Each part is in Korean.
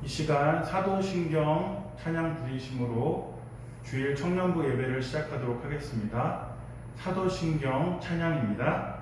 이 시간 사도신경 찬양 부르심으로 주일 청년부 예배를 시작하도록 하겠습니다. 사도신경 찬양입니다.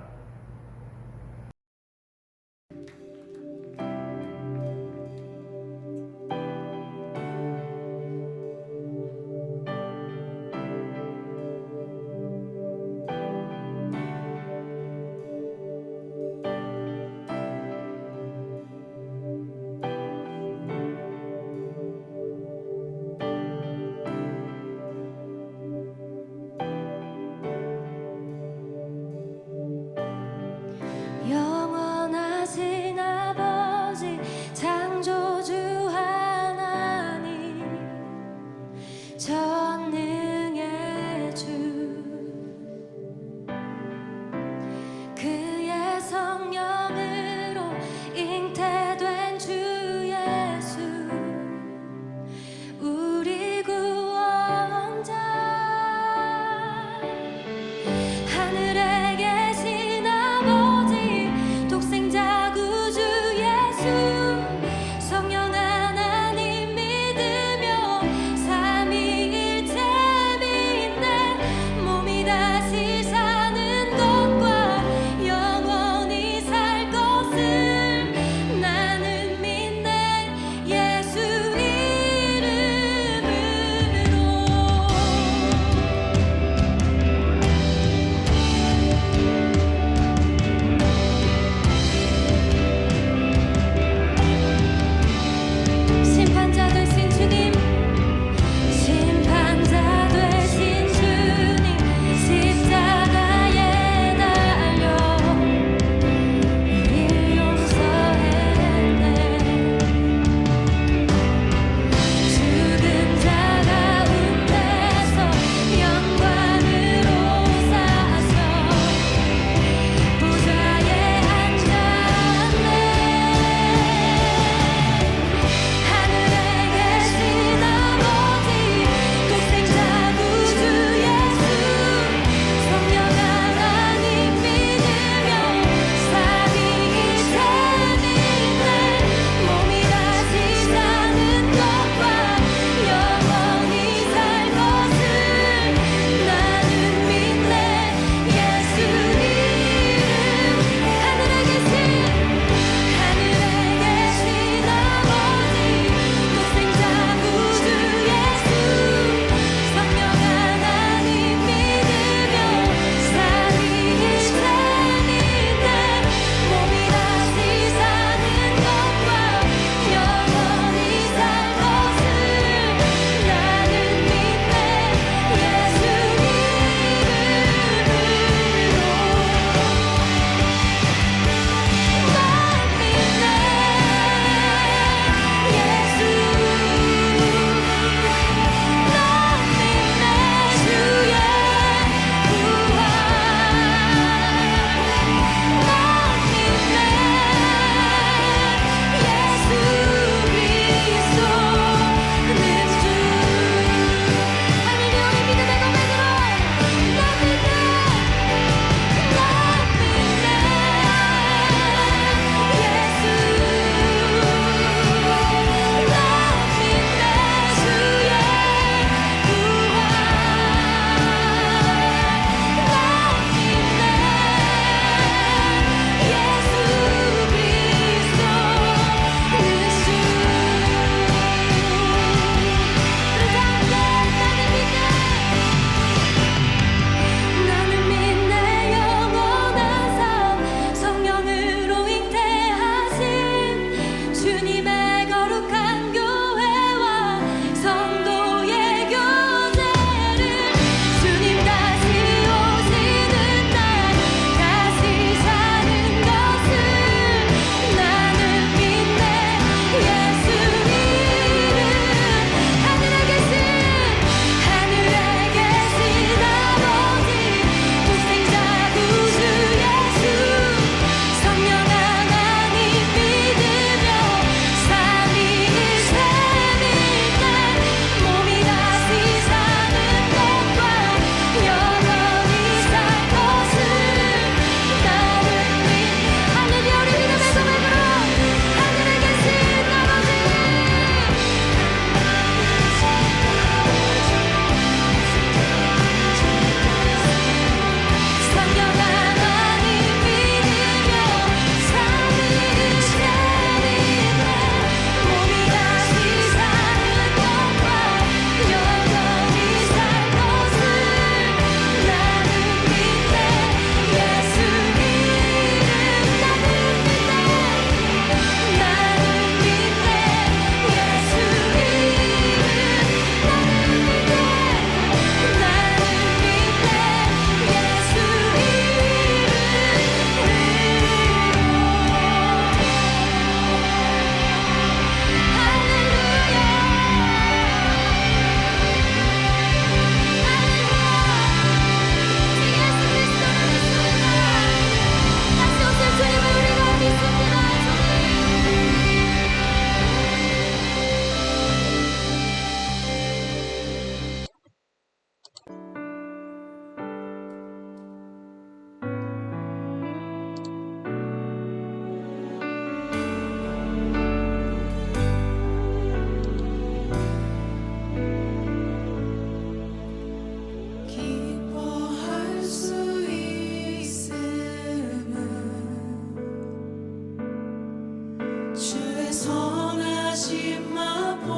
선하신 마음이라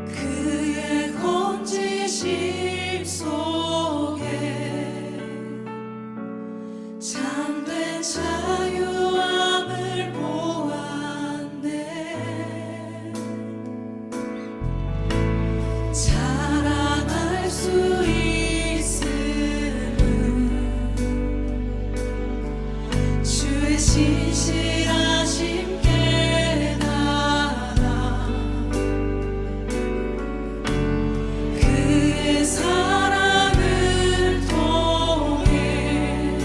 그의 건지심 속에 참된 자유함을 보았네. 자랑할 수 있음은 주의 신실하심 깨달아 그의 사랑을 통해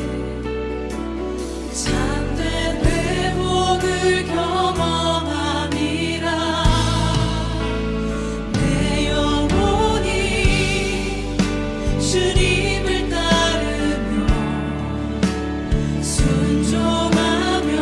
참된 회복을 경험함이라. 내 영혼이 주님을 따르며 순종하며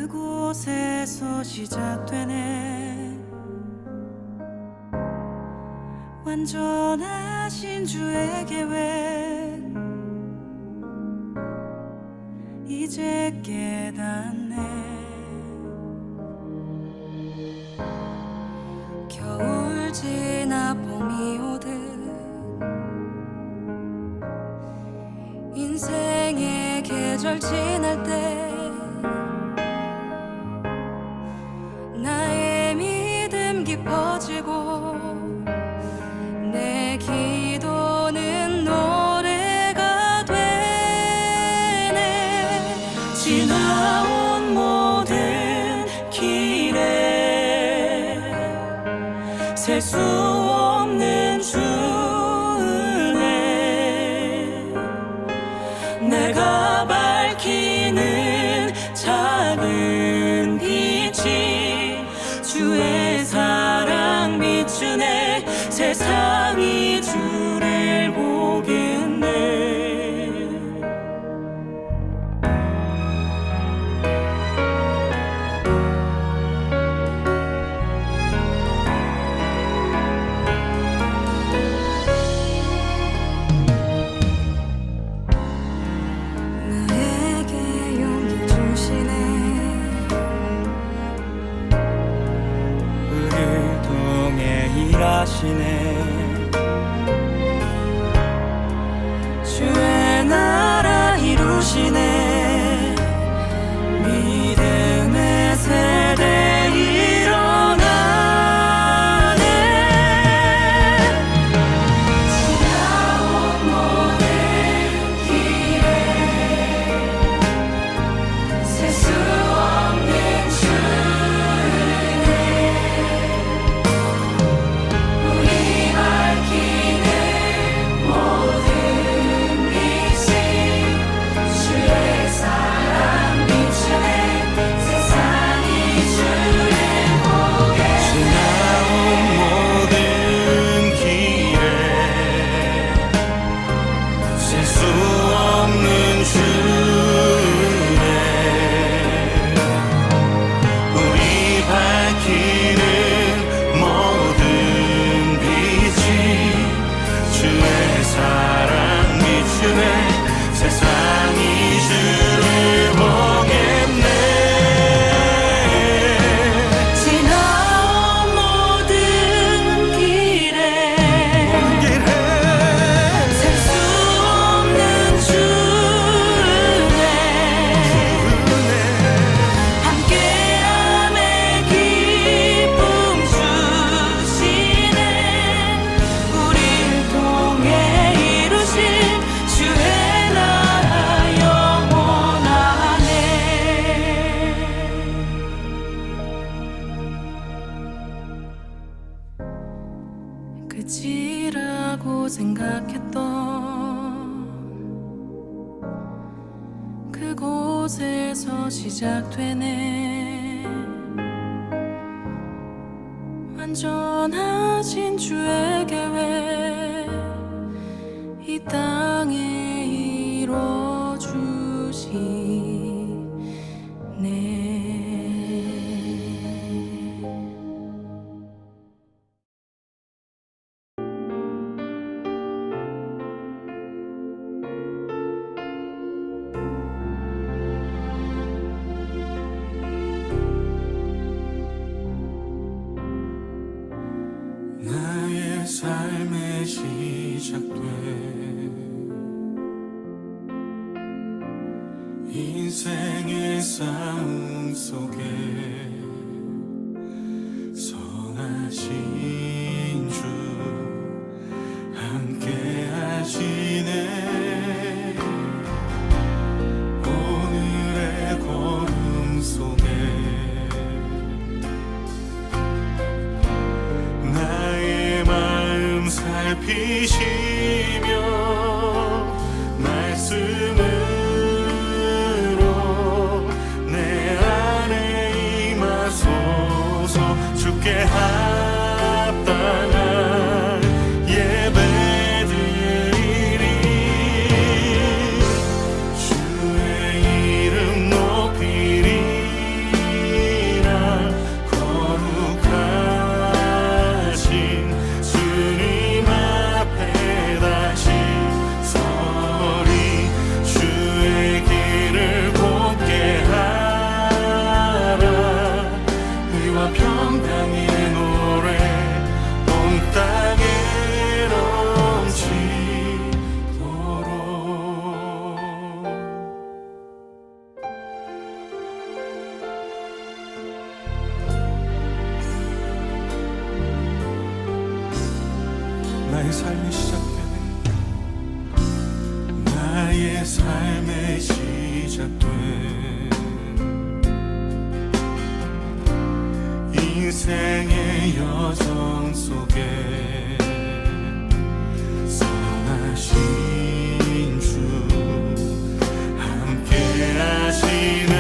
그곳에서 시작되네. 완전하신 주의 계획 이제 깨닫네. 겨울 지나 봄이 오듯 인생의 계절 지날 때 나의 믿음 깊어지고 내 기도는 노래가 되네. 지나온 모든 길에 셀 수 없는 주은혜 내가 밝히는 작은 빛이 주의 사랑 비추네. 세상이 주를 보겠네. 나에게 용기 주시네. 우리를 통해 일하시네. 주의 나라 이루시네. 믿음의 세대 일어나네. 지나온 모든 길에 셀 수 없는 주은혜 우리 밝히는 모든 빛이 주의 사랑 비추네. 세상이 주를 보게. 지나온 모든 길에 셀 수 없는 주네. 우리 밝히는 모든 빛이 주의 사랑 비추네. 세상이 주를 보겠네. 지나온 모든 길에 셀 수 없는 주은혜 함께함의 기쁨 주시네. 우릴 통해 이루신 주의 나라 영원하네. 끝이라고 생각했던 그곳에서 시작되네. 완전하신 주의 계획 이 땅에 이뤄주시네. 나의 삶의 시작돼 인생의 싸움 속에 선하신 주 함께 하시네. 오늘의 걸음 속에 나의 마음 살피시며 말씀으로 내 안에 임하소서. 주께 합당 삶이 시작되네. 나의 삶의 시작된 인생의 여정 속에 선하신 주 함께 하시네.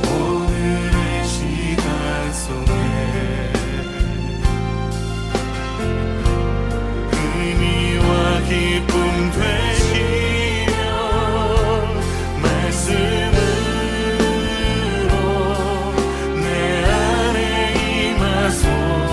오늘의 시간 속에 의미와 기쁨 되시며 말씀으로 내 안에 임하소서.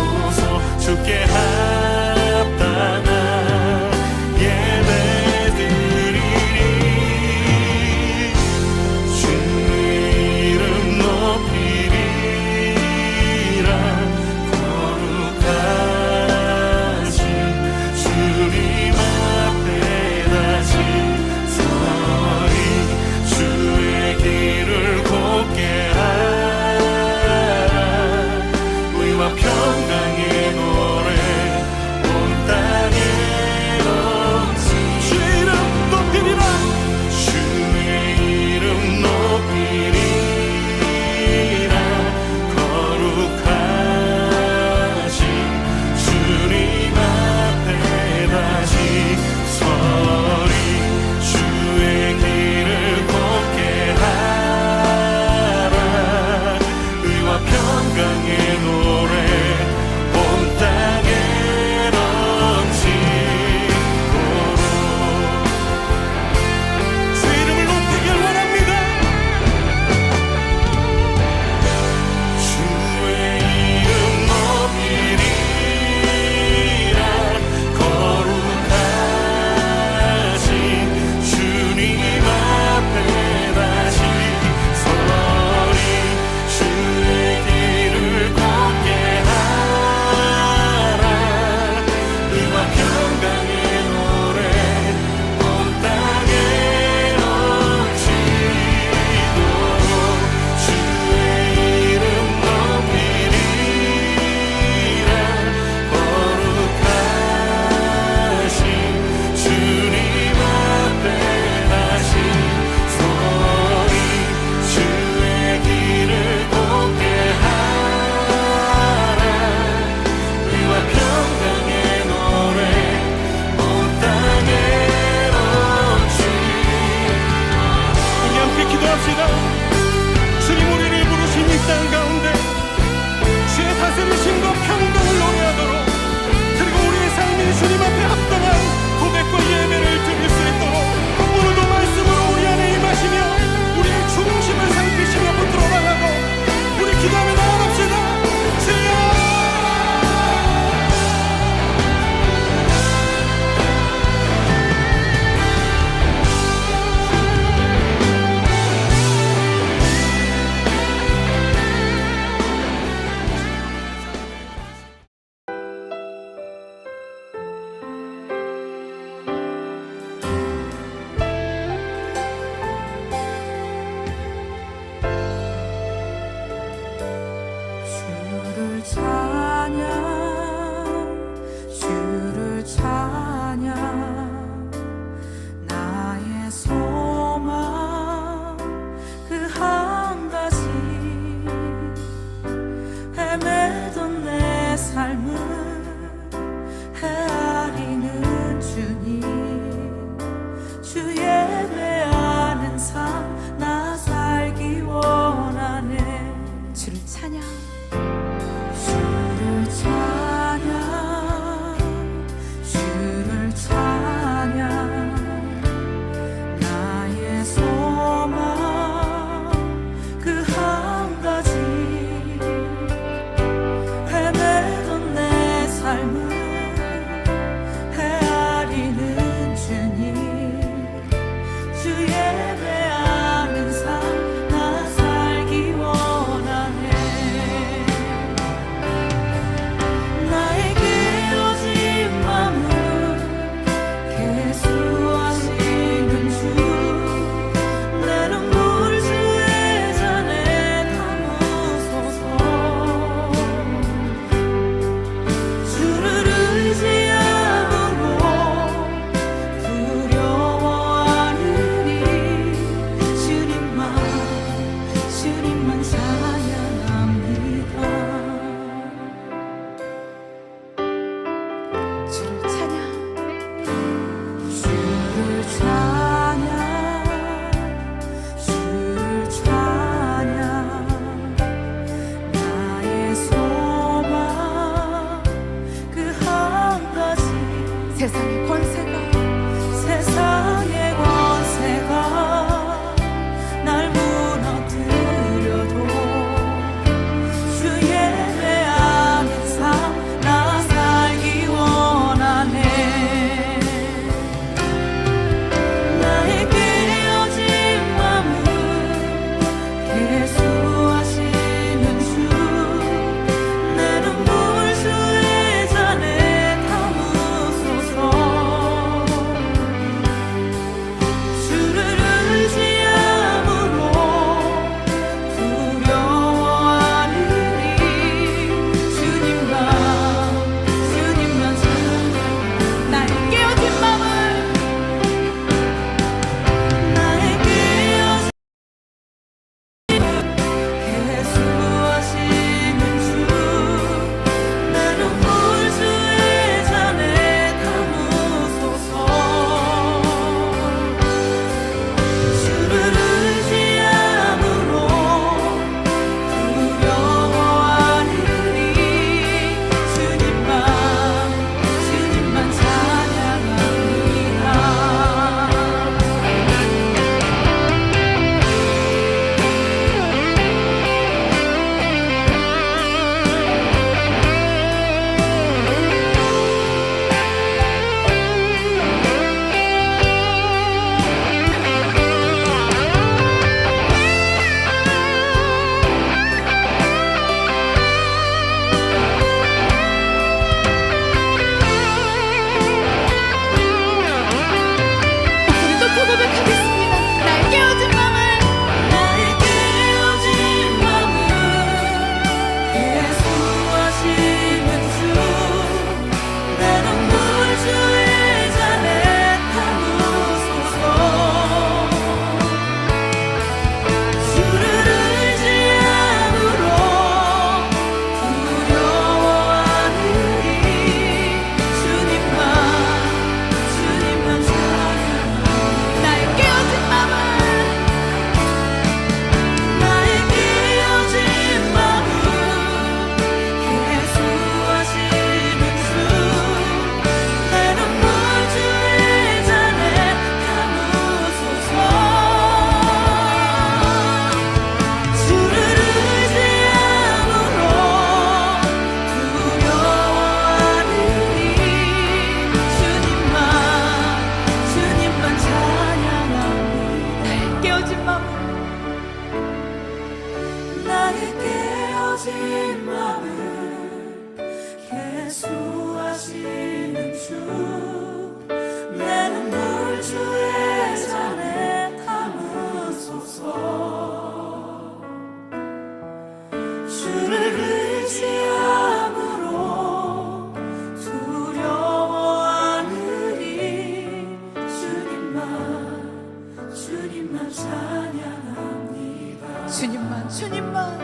주님만 찬양합니다. 주님만 주님만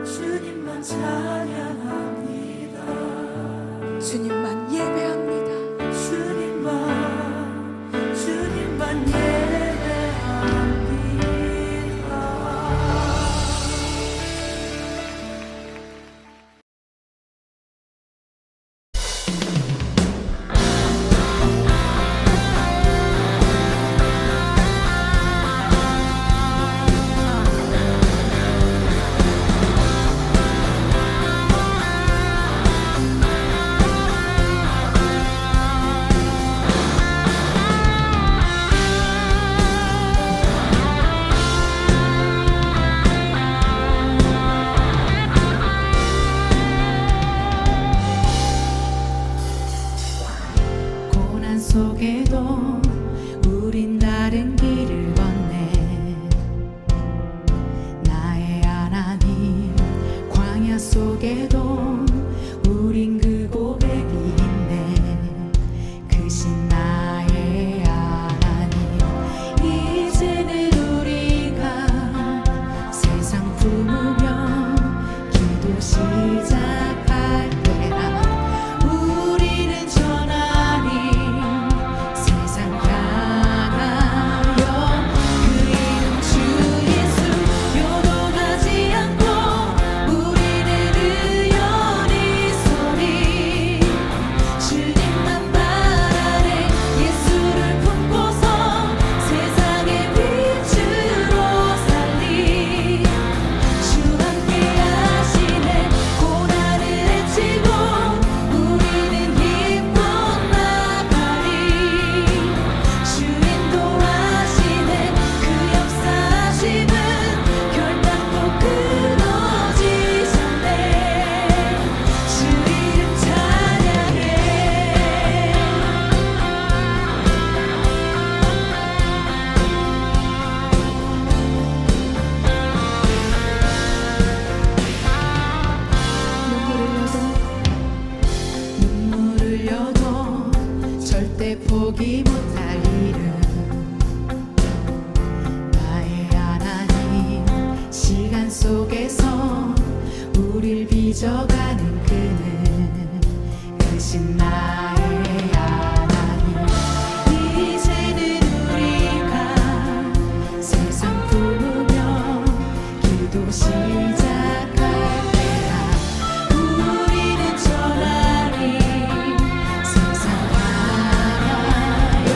주님만 찬양합니다. 주님만 예배합니다. 주님만 예배합니다. 고난 속에도 우린 다른 길을 걷네. 나의 하나님, 광야 속에도 우린 그 고백이 있네. 그신 나의 하나님, 이제는 우리가 세상 품으며 기도 시작할 때라. 우리는 전하니 세상 향하여 그 이름 주 예수 요동하지 않고 우리는 의연히 서리. 주님만 바라네. 예수를 품고서 세상의 빛으로 살리. 주 함께 하시네. 고난을 헤치고 우리는 힘껏 나가리. 주 인도하시네. 그 역사하심은 결단코 끊어지셨네. 주 이름 찬양해. 눈물 흘려도 절대 포기 못할 이름. 나의 하나님, 시간 속에서 우릴 빚어가는 그는 그신 나의 하나님. 이제는 우리가 세상 품으며 기도 시작할 때라. 우리는 전하니 세상 향하여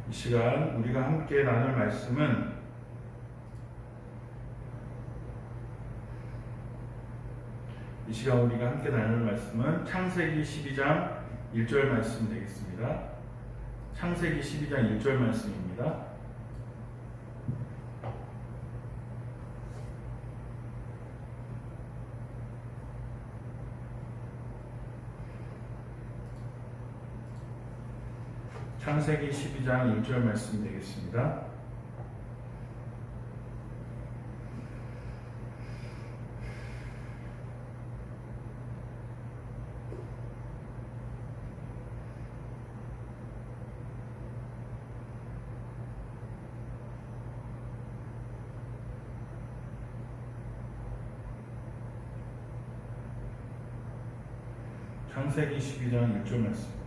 이 시간 우리가 함께 나눌 말씀은 창세기 12장 1절 말씀 되겠습니다. 창세기 12장 1절 말씀입니다. 창세기 12장 1절 말씀 되겠습니다. 창세기 12장 1절 말씀입니다.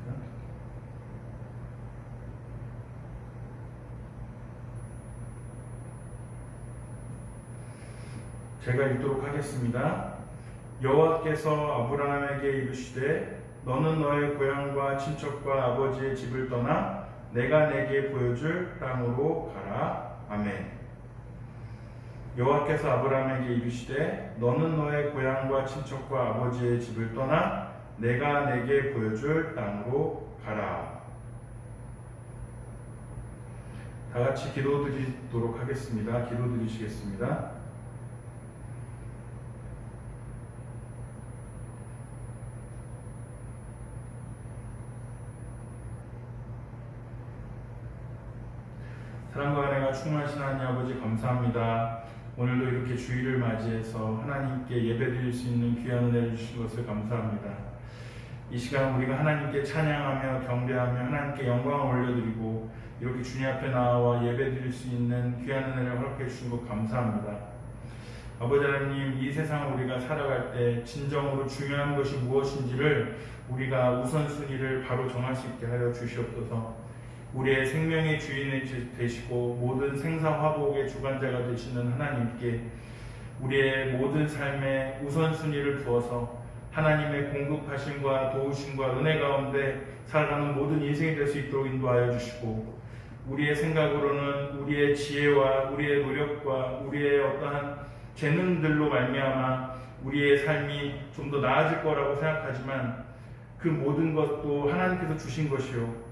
제가 읽도록 하겠습니다. 여호와께서 아브라함에게 이르시되 너는 너의 고향과 친척과 아버지의 집을 떠나 내가 내게 보여줄 땅으로 가라. 아멘. 여호와께서 아브라함에게 이르시되 너는 너의 고향과 친척과 아버지의 집을 떠나 내가 내게 보여줄 땅으로 가라. 다 같이 기도드리도록 하겠습니다. 기도드리시겠습니다. 사랑과 은혜가 충만하신 하나님 아버지 감사합니다. 오늘도 이렇게 주일을 맞이해서 하나님께 예배드릴 수 있는 귀한 은혜를 주신 것을 감사합니다. 이 시간 우리가 하나님께 찬양하며 경배하며 하나님께 영광을 올려드리고 이렇게 주님 앞에 나와 예배드릴 수 있는 귀한 은혜를 허락해 주신 것 감사합니다. 아버지 하나님, 이 세상을 우리가 살아갈 때 진정으로 중요한 것이 무엇인지를 우리가 우선순위를 바로 정할 수 있게 하여 주시옵소서. 우리의 생명의 주인이 되시고 모든 생사화복의 주관자가 되시는 하나님께 우리의 모든 삶의 우선순위를 두어서 하나님의 공급하심과 도우심과 은혜 가운데 살아가는 모든 인생이 될 수 있도록 인도하여 주시고, 우리의 생각으로는 우리의 지혜와 우리의 노력과 우리의 어떠한 재능들로 말미암아 우리의 삶이 좀 더 나아질 거라고 생각하지만 그 모든 것도 하나님께서 주신 것이요,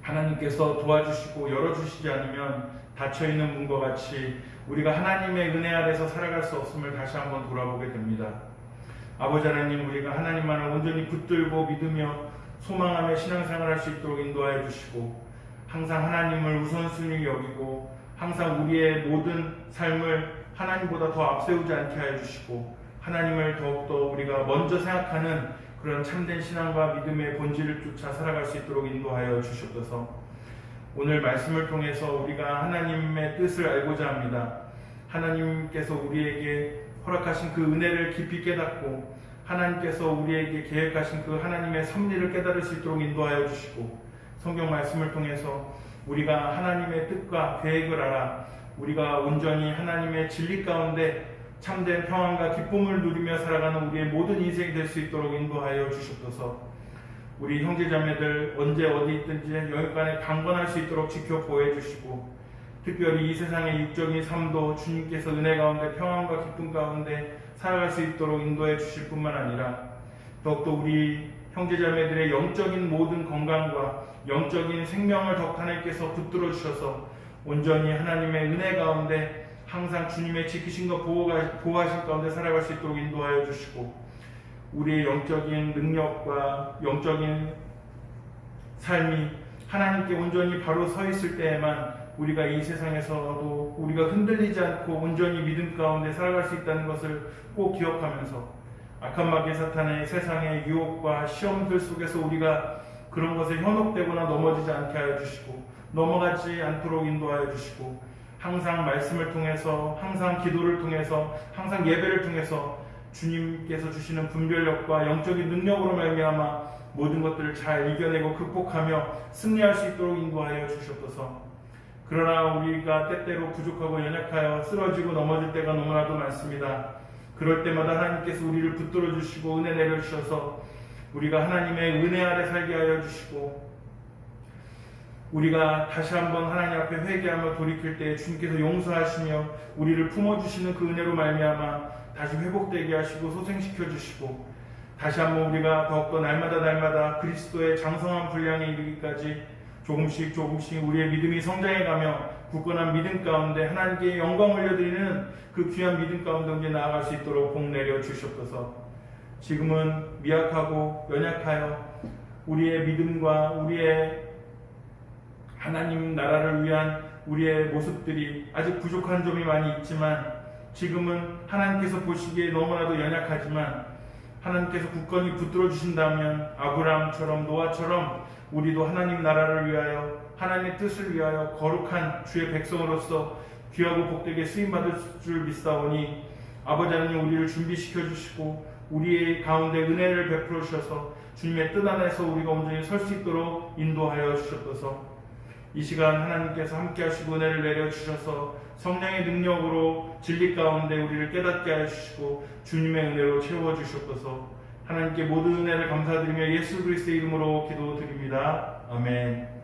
하나님께서 도와주시고 열어주시지 않으면 닫혀있는 문과 같이 우리가 하나님의 은혜 아래서 살아갈 수 없음을 다시 한번 돌아보게 됩니다. 아버지 하나님, 우리가 하나님만을 온전히 붙들고 믿으며 소망하며 신앙생활 할 수 있도록 인도하여 주시고, 항상 하나님을 우선순위 여기고 항상 우리의 모든 삶을 하나님보다 더 앞세우지 않게 하여 주시고, 하나님을 더욱더 우리가 먼저 생각하는 그런 참된 신앙과 믿음의 본질을 쫓아 살아갈 수 있도록 인도하여 주시옵소서. 오늘 말씀을 통해서 우리가 하나님의 뜻을 알고자 합니다. 하나님께서 우리에게 허락하신 그 은혜를 깊이 깨닫고 하나님께서 우리에게 계획하신 그 하나님의 섭리를 깨달을 수 있도록 인도하여 주시고, 성경 말씀을 통해서 우리가 하나님의 뜻과 계획을 알아 우리가 온전히 하나님의 진리 가운데 참된 평안과 기쁨을 누리며 살아가는 우리의 모든 인생이 될 수 있도록 인도하여 주시옵소서. 우리 형제자매들 언제 어디 있든지 여기까지 강건할 수 있도록 지켜 보호해 주시고, 특별히 이 세상의 육적인 삶도 주님께서 은혜 가운데 평안과 기쁨 가운데 살아갈 수 있도록 인도해 주실 뿐만 아니라 더욱더 우리 형제자매들의 영적인 모든 건강과 영적인 생명을 더욱 하나님께서 붙들어 주셔서 온전히 하나님의 은혜 가운데 항상 주님의 지키심과 보호하심 가운데 살아갈 수 있도록 인도하여 주시고, 우리의 영적인 능력과 영적인 삶이 하나님께 온전히 바로 서 있을 때에만 우리가 이 세상에서도 우리가 흔들리지 않고 온전히 믿음 가운데 살아갈 수 있다는 것을 꼭 기억하면서 악한 마귀 사탄의 세상의 유혹과 시험들 속에서 우리가 그런 것에 현혹되거나 넘어지지 않게 하여 주시고, 넘어가지 않도록 인도하여 주시고, 항상 말씀을 통해서, 항상 기도를 통해서, 항상 예배를 통해서 주님께서 주시는 분별력과 영적인 능력으로 말미암아 모든 것들을 잘 이겨내고 극복하며 승리할 수 있도록 인도하여 주시옵소서. 그러나 우리가 때때로 부족하고 연약하여 쓰러지고 넘어질 때가 너무나도 많습니다. 그럴 때마다 하나님께서 우리를 붙들어 주시고 은혜 내려주셔서 우리가 하나님의 은혜 아래 살게 하여 주시고, 우리가 다시 한번 하나님 앞에 회개하며 돌이킬 때 주님께서 용서하시며 우리를 품어주시는 그 은혜로 말미암아 다시 회복되게 하시고 소생시켜 주시고 다시 한번 우리가 더욱더 날마다 그리스도의 장성한 분량에 이르기까지 조금씩 우리의 믿음이 성장해가며 굳건한 믿음 가운데 하나님께 영광 올려드리는 그 귀한 믿음 가운데 언제 나아갈 수 있도록 복 내려 주시옵소서. 지금은 미약하고 연약하여 우리의 믿음과 우리의 하나님 나라를 위한 우리의 모습들이 아직 부족한 점이 많이 있지만 지금은 하나님께서 보시기에 너무나도 연약하지만 하나님께서 굳건히 붙들어 주신다면 아브라함처럼 노아처럼 우리도 하나님 나라를 위하여 하나님의 뜻을 위하여 거룩한 주의 백성으로서 귀하고 복되게 쓰임받을 줄 믿사오니 아버지 하나님 우리를 준비시켜 주시고 우리의 가운데 은혜를 베풀어 주셔서 주님의 뜻 안에서 우리가 온전히 설 수 있도록 인도하여 주셨소서. 이 시간 하나님께서 함께 하시고 은혜를 내려 주셔서 성령의 능력으로 진리 가운데 우리를 깨닫게 하시고 주님의 은혜로 채워 주셨소서. 하나님께 모든 은혜를 감사드리며 예수 그리스도의 이름으로 기도드립니다. 아멘.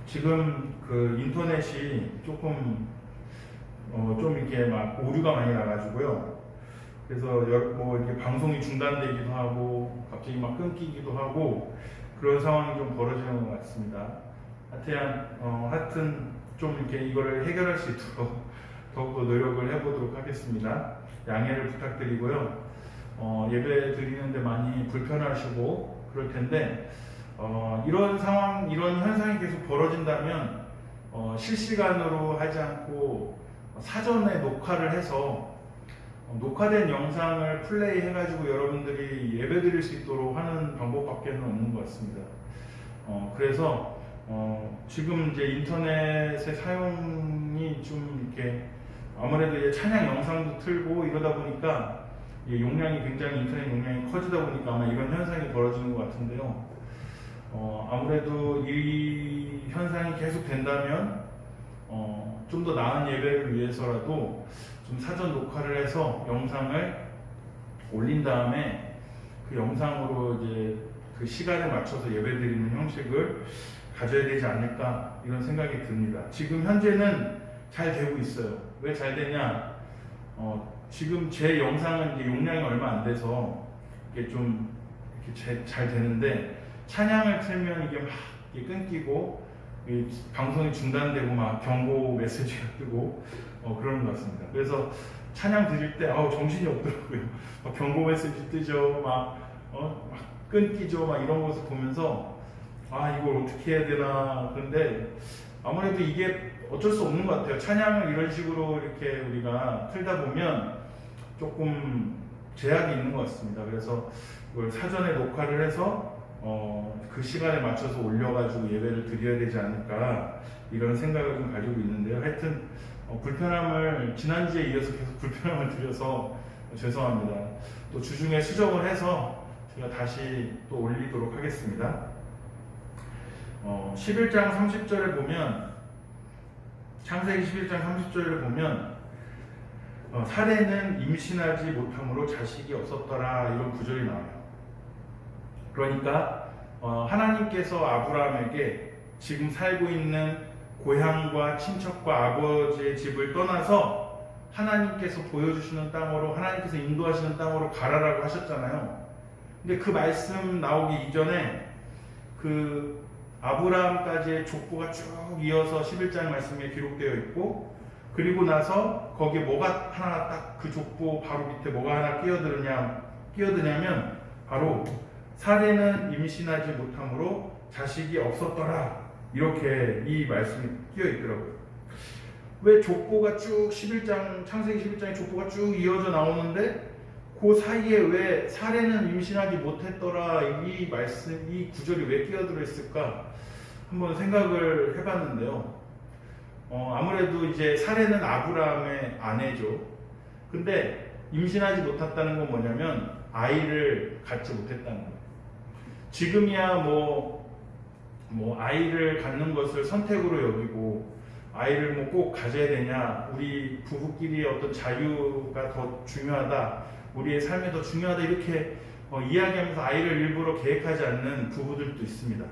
지금 그 인터넷이 조금 좀 이렇게 막 오류가 많이 나가지고요. 그래서 뭐 이렇게 방송이 중단되기도 하고 갑자기 막 끊기기도 하고 그런 상황이 좀 벌어지는 것 같습니다. 하여튼 좀 이렇게 이거를 해결할 수 있도록 더욱더 노력을 해보도록 하겠습니다. 양해를 부탁드리고요. 예배 드리는데 많이 불편하시고 그럴 텐데 이런 상황, 이런 현상이 계속 벌어진다면 실시간으로 하지 않고 사전에 녹화를 해서 녹화된 영상을 플레이 해가지고 여러분들이 예배 드릴 수 있도록 하는 방법밖에 없는 것 같습니다. 그래서 지금 이제 인터넷의 사용이 좀 이렇게 아무래도 이제 찬양 영상도 틀고 이러다 보니까 용량이 굉장히 인터넷 용량이 커지다 보니까 아마 이런 현상이 벌어지는 것 같은데요. 아무래도 이 현상이 계속 된다면 좀 더 나은 예배를 위해서라도 좀 사전 녹화를 해서 영상을 올린 다음에 그 영상으로 이제 그 시간에 맞춰서 예배 드리는 형식을 가져야 되지 않을까 이런 생각이 듭니다. 지금 현재는 잘 되고 있어요. 왜 잘 되냐? 지금 제 영상은 이제 용량이 얼마 안 돼서 이게 좀 이렇게 잘 되는데 찬양을 틀면 이게 막 끊기고 방송이 중단되고 막 경고 메시지가 뜨고 그러는 것 같습니다. 그래서 찬양 드릴 때 정신이 없더라고요. 막 경고 메시지 뜨죠, 막 끊기죠, 막 이런 것을 보면서 이걸 어떻게 해야 되나. 그런데 아무래도 이게 어쩔 수 없는 것 같아요. 찬양을 이런 식으로 이렇게 우리가 틀다 보면 조금 제약이 있는 것 같습니다. 그래서 이걸 사전에 녹화를 해서 그 시간에 맞춰서 올려가지고 예배를 드려야 되지 않을까 이런 생각을 좀 가지고 있는데요. 하여튼 불편함을 지난주에 이어서 계속 불편함을 드려서 죄송합니다. 또 주중에 수정을 해서 제가 다시 또 올리도록 하겠습니다. 11장 30절에 보면 창세기 11장 30절을 보면 사례는 임신하지 못함으로 자식이 없었더라 이런 구절이 나와요. 그러니까 하나님께서 아브라함에게 지금 살고 있는 고향과 친척과 아버지의 집을 떠나서 하나님께서 보여주시는 땅으로, 하나님께서 인도하시는 땅으로 가라라고 하셨잖아요. 근데 그 말씀 나오기 이전에 그 아브라함까지의 족보가 쭉 이어서 11장 말씀에 기록되어 있고, 그리고 나서 거기에 뭐가 하나 딱 그 족보 바로 밑에 뭐가 하나 끼어드냐면 바로 사례는 임신하지 못함으로 자식이 없었더라 이렇게 이 말씀이 끼어 있더라고요. 왜 족보가 쭉 11장 창세기 11장의 족보가 쭉 이어져 나오는데 그 사이에 왜 사례는 임신하지 못했더라 이 말씀, 이 구절이 왜 끼어들어 있을까 한번 생각을 해봤는데요. 아무래도 이제 사례는 아브라함의 아내죠. 근데 임신하지 못했다는 건 뭐냐면 아이를 갖지 못했다는 거예요. 지금이야 뭐 아이를 갖는 것을 선택으로 여기고 아이를 뭐 꼭 가져야 되냐, 우리 부부끼리의 어떤 자유가 더 중요하다, 우리의 삶이 더 중요하다, 이렇게 이야기하면서 아이를 일부러 계획하지 않는 부부들도 있습니다.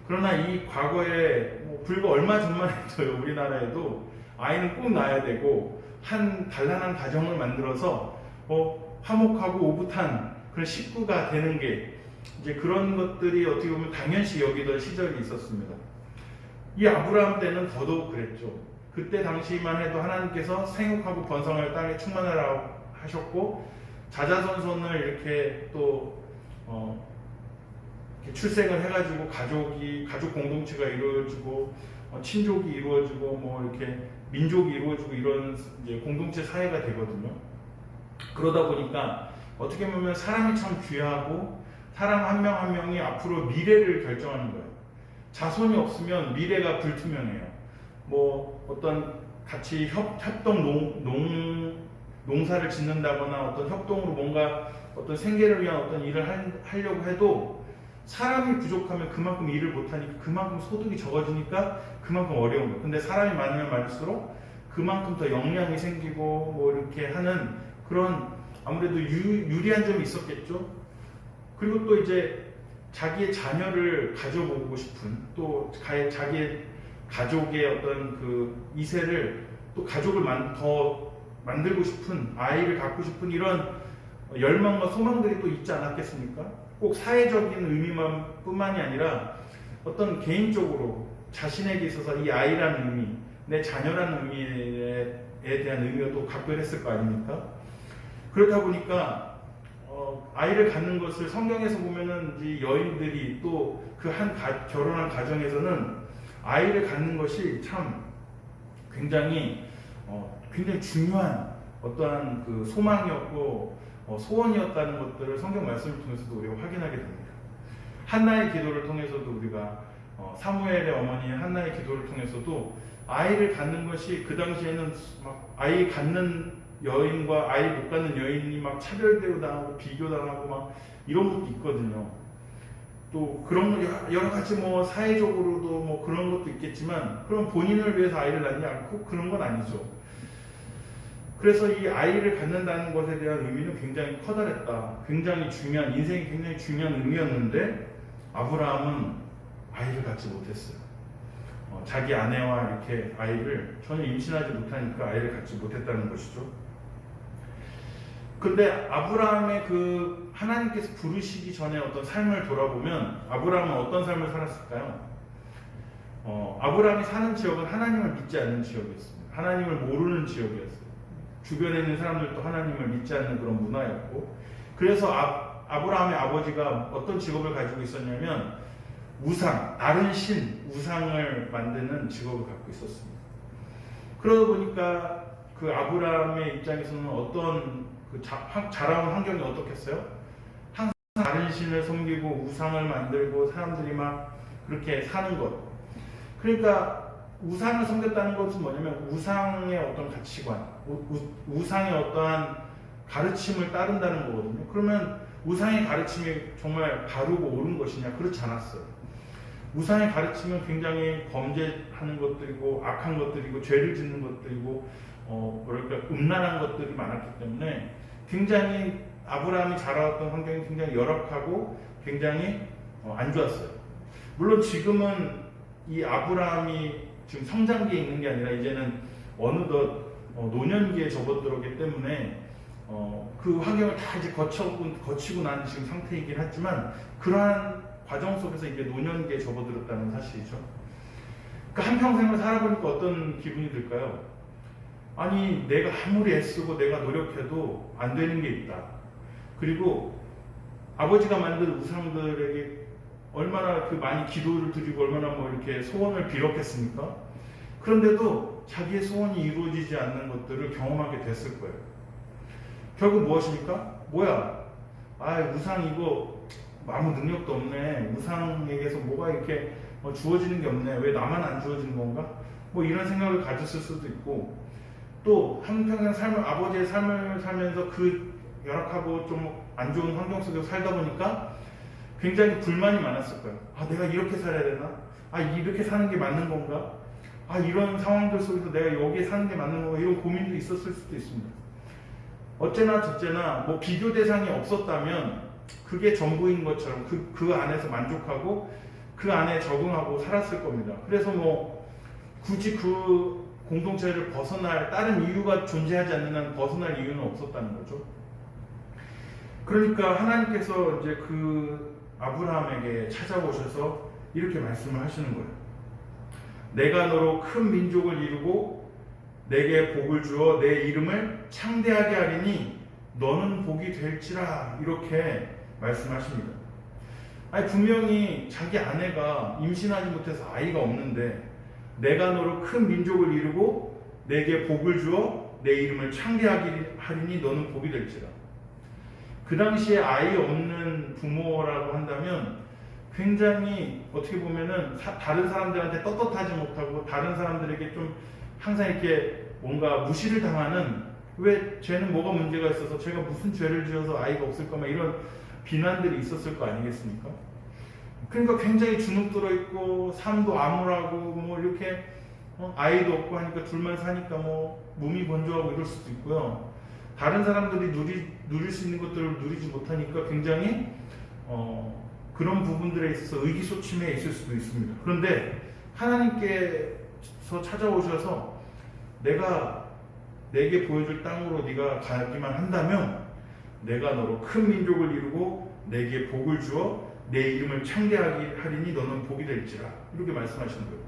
그러나 이 과거에 불과 얼마 전만 해도요, 우리나라에도 아이는 꼭 낳아야 되고 한 단란한 가정을 만들어서 화목하고 오붓한 그런 식구가 되는 게 이제 그런 것들이 어떻게 보면 당연시 여기던 시절이 있었습니다. 이 아브라함 때는 더더욱 그랬죠. 그때 당시만 해도 하나님께서 생육하고 번성할 땅에 충만하라 하셨고, 자자손손을 이렇게 또 이렇게 출생을 해가지고 가족 공동체가 이루어지고 친족이 이루어지고 뭐 이렇게 민족이 이루어지고 이런 이제 공동체 사회가 되거든요. 그러다 보니까 어떻게 보면 사람이 참 귀하고 사람 한 명 한 명이 앞으로 미래를 결정하는 거예요. 자손이 없으면 미래가 불투명해요. 뭐 어떤 같이 농사를 짓는다거나 어떤 협동으로 뭔가 어떤 생계를 위한 어떤 일을 하려고 해도 사람이 부족하면 그만큼 일을 못하니까 그만큼 소득이 적어지니까 그만큼 어려운 거예요. 근데 사람이 많으면 많을수록 그만큼 더 역량이 생기고 뭐 이렇게 하는 그런 아무래도 유리한 점이 있었겠죠. 그리고 또 이제 자기의 자녀를 가져보고 싶은, 또 자기의 가족의 어떤 그 이세를 또 가족을 더 만들고 싶은, 아이를 갖고 싶은 이런 열망과 소망들이 또 있지 않았겠습니까? 꼭 사회적인 의미만 뿐만이 아니라 어떤 개인적으로 자신에게 있어서 이 아이라는 의미, 내 자녀라는 의미에 대한 의미가 또 각별했을 거 아닙니까? 그렇다 보니까 아이를 갖는 것을 성경에서 보면은 이 여인들이 또 그 결혼한 가정에서는 아이를 갖는 것이 참 굉장히 중요한 어떠한 그 소망이었고 소원이었다는 것들을 성경 말씀을 통해서도 우리가 확인하게 됩니다. 한나의 기도를 통해서도 우리가 사무엘의 어머니 한나의 기도를 통해서도 아이를 갖는 것이 그 당시에는 막 아이 갖는 여인과 아이 못 갖는 여인이 막 차별대우 당하고 비교당하고 막 이런 것도 있거든요. 또 그런 여러 가지 뭐 사회적으로도 뭐 그런 것도 있겠지만, 그럼 본인을 위해서 아이를 낳지 않고 그런 건 아니죠. 그래서 이 아이를 갖는다는 것에 대한 의미는 굉장히 커다랬다. 굉장히 중요한, 인생이 굉장히 중요한 의미였는데 아브라함은 아이를 갖지 못했어요. 자기 아내와 이렇게 아이를 전혀 임신하지 못하니까 아이를 갖지 못했다는 것이죠. 근데 아브라함의 그 하나님께서 부르시기 전에 어떤 삶을 돌아보면 아브라함은 어떤 삶을 살았을까요? 아브라함이 사는 지역은 하나님을 믿지 않는 지역이었습니다. 하나님을 모르는 지역이었어요. 주변에 있는 사람들도 하나님을 믿지 않는 그런 문화였고, 그래서 아브라함의 아버지가 어떤 직업을 가지고 있었냐면 다른 우상을 만드는 직업을 갖고 있었습니다. 그러다 보니까 그 아브라함의 입장에서는 어떤 자라온 환경이 어떻겠어요? 항상 다른 신을 섬기고 우상을 만들고 사람들이 막 그렇게 사는 것. 그러니까 우상을 섬겼다는 것은 뭐냐면 우상의 어떤 가치관, 우상의 어떠한 가르침을 따른다는 거거든요. 그러면 우상의 가르침이 정말 바르고 옳은 것이냐? 그렇지 않았어요. 우상의 가르침은 굉장히 범죄하는 것들이고 악한 것들이고 죄를 짓는 것들이고 음란한 것들이 많았기 때문에 굉장히 아브라함이 자라왔던 환경이 굉장히 열악하고 굉장히 안 좋았어요. 물론 지금은 이 아브라함이 지금 성장기에 있는 게 아니라 이제는 어느덧 노년기에 접어들었기 때문에 그 환경을 다 이제 거치고 난 지금 상태이긴 하지만 그러한 과정 속에서 이제 노년기에 접어들었다는 사실이죠. 그러니까 한평생을 살아보니까 어떤 기분이 들까요? 아니, 내가 아무리 애쓰고 내가 노력해도 안 되는 게 있다. 그리고 아버지가 만든 우상들에게 얼마나 많이 기도를 드리고 얼마나 뭐 이렇게 소원을 빌었겠습니까? 그런데도 자기의 소원이 이루어지지 않는 것들을 경험하게 됐을 거예요. 결국 무엇입니까? 우상 이거 아무 능력도 없네. 우상에게서 뭐가 이렇게 주어지는 게 없네. 왜 나만 안 주어지는 건가? 뭐 이런 생각을 가졌을 수도 있고, 또 한평생 아버지의 삶을 살면서 그 열악하고 좀 안 좋은 환경 속에서 살다 보니까 굉장히 불만이 많았을 거예요. 내가 이렇게 살아야 되나? 이렇게 사는 게 맞는 건가? 이런 상황들 속에서 내가 여기에 사는 게 맞는 건가 이런 고민도 있었을 수도 있습니다. 어째나 저째나 뭐 비교 대상이 없었다면 그게 전부인 것처럼 그 안에서 만족하고 그 안에 적응하고 살았을 겁니다. 그래서 뭐 굳이 그 공동체를 벗어날 다른 이유가 존재하지 않는 한 벗어날 이유는 없었다는 거죠. 그러니까 하나님께서 이제 그 아브라함에게 찾아오셔서 이렇게 말씀을 하시는 거예요. 내가 너로 큰 민족을 이루고 내게 복을 주어 내 이름을 창대하게 하리니 너는 복이 될지라 이렇게 말씀하십니다. 분명히 자기 아내가 임신하지 못해서 아이가 없는데 내가 너로 큰 민족을 이루고 내게 복을 주어 내 이름을 창대하게 하리니 너는 복이 될지라. 그 당시에 아이 없는 부모라고 한다면 굉장히 어떻게 보면은 다른 사람들한테 떳떳하지 못하고 다른 사람들에게 좀 항상 이렇게 뭔가 무시를 당하는, 왜 쟤는 뭐가 문제가 있어서 제가 무슨 죄를 지어서 아이가 없을까 막 이런 비난들이 있었을 거 아니겠습니까? 그러니까 굉장히 주눅 들어 있고 삶도 암울하고 뭐 이렇게 아이도 없고 하니까 둘만 사니까 뭐 몸이 건조하고 이럴 수도 있고요. 다른 사람들이 누릴 수 있는 것들을 누리지 못하니까 굉장히 그런 부분들에 있어서 의기소침해 있을 수도 있습니다. 그런데 하나님께서 찾아오셔서 내게 보여줄 땅으로 네가 가기만 한다면 내가 너로 큰 민족을 이루고 내게 복을 주어 내 이름을 창대하게 하리니 너는 복이 될지라 이렇게 말씀하시는 거예요.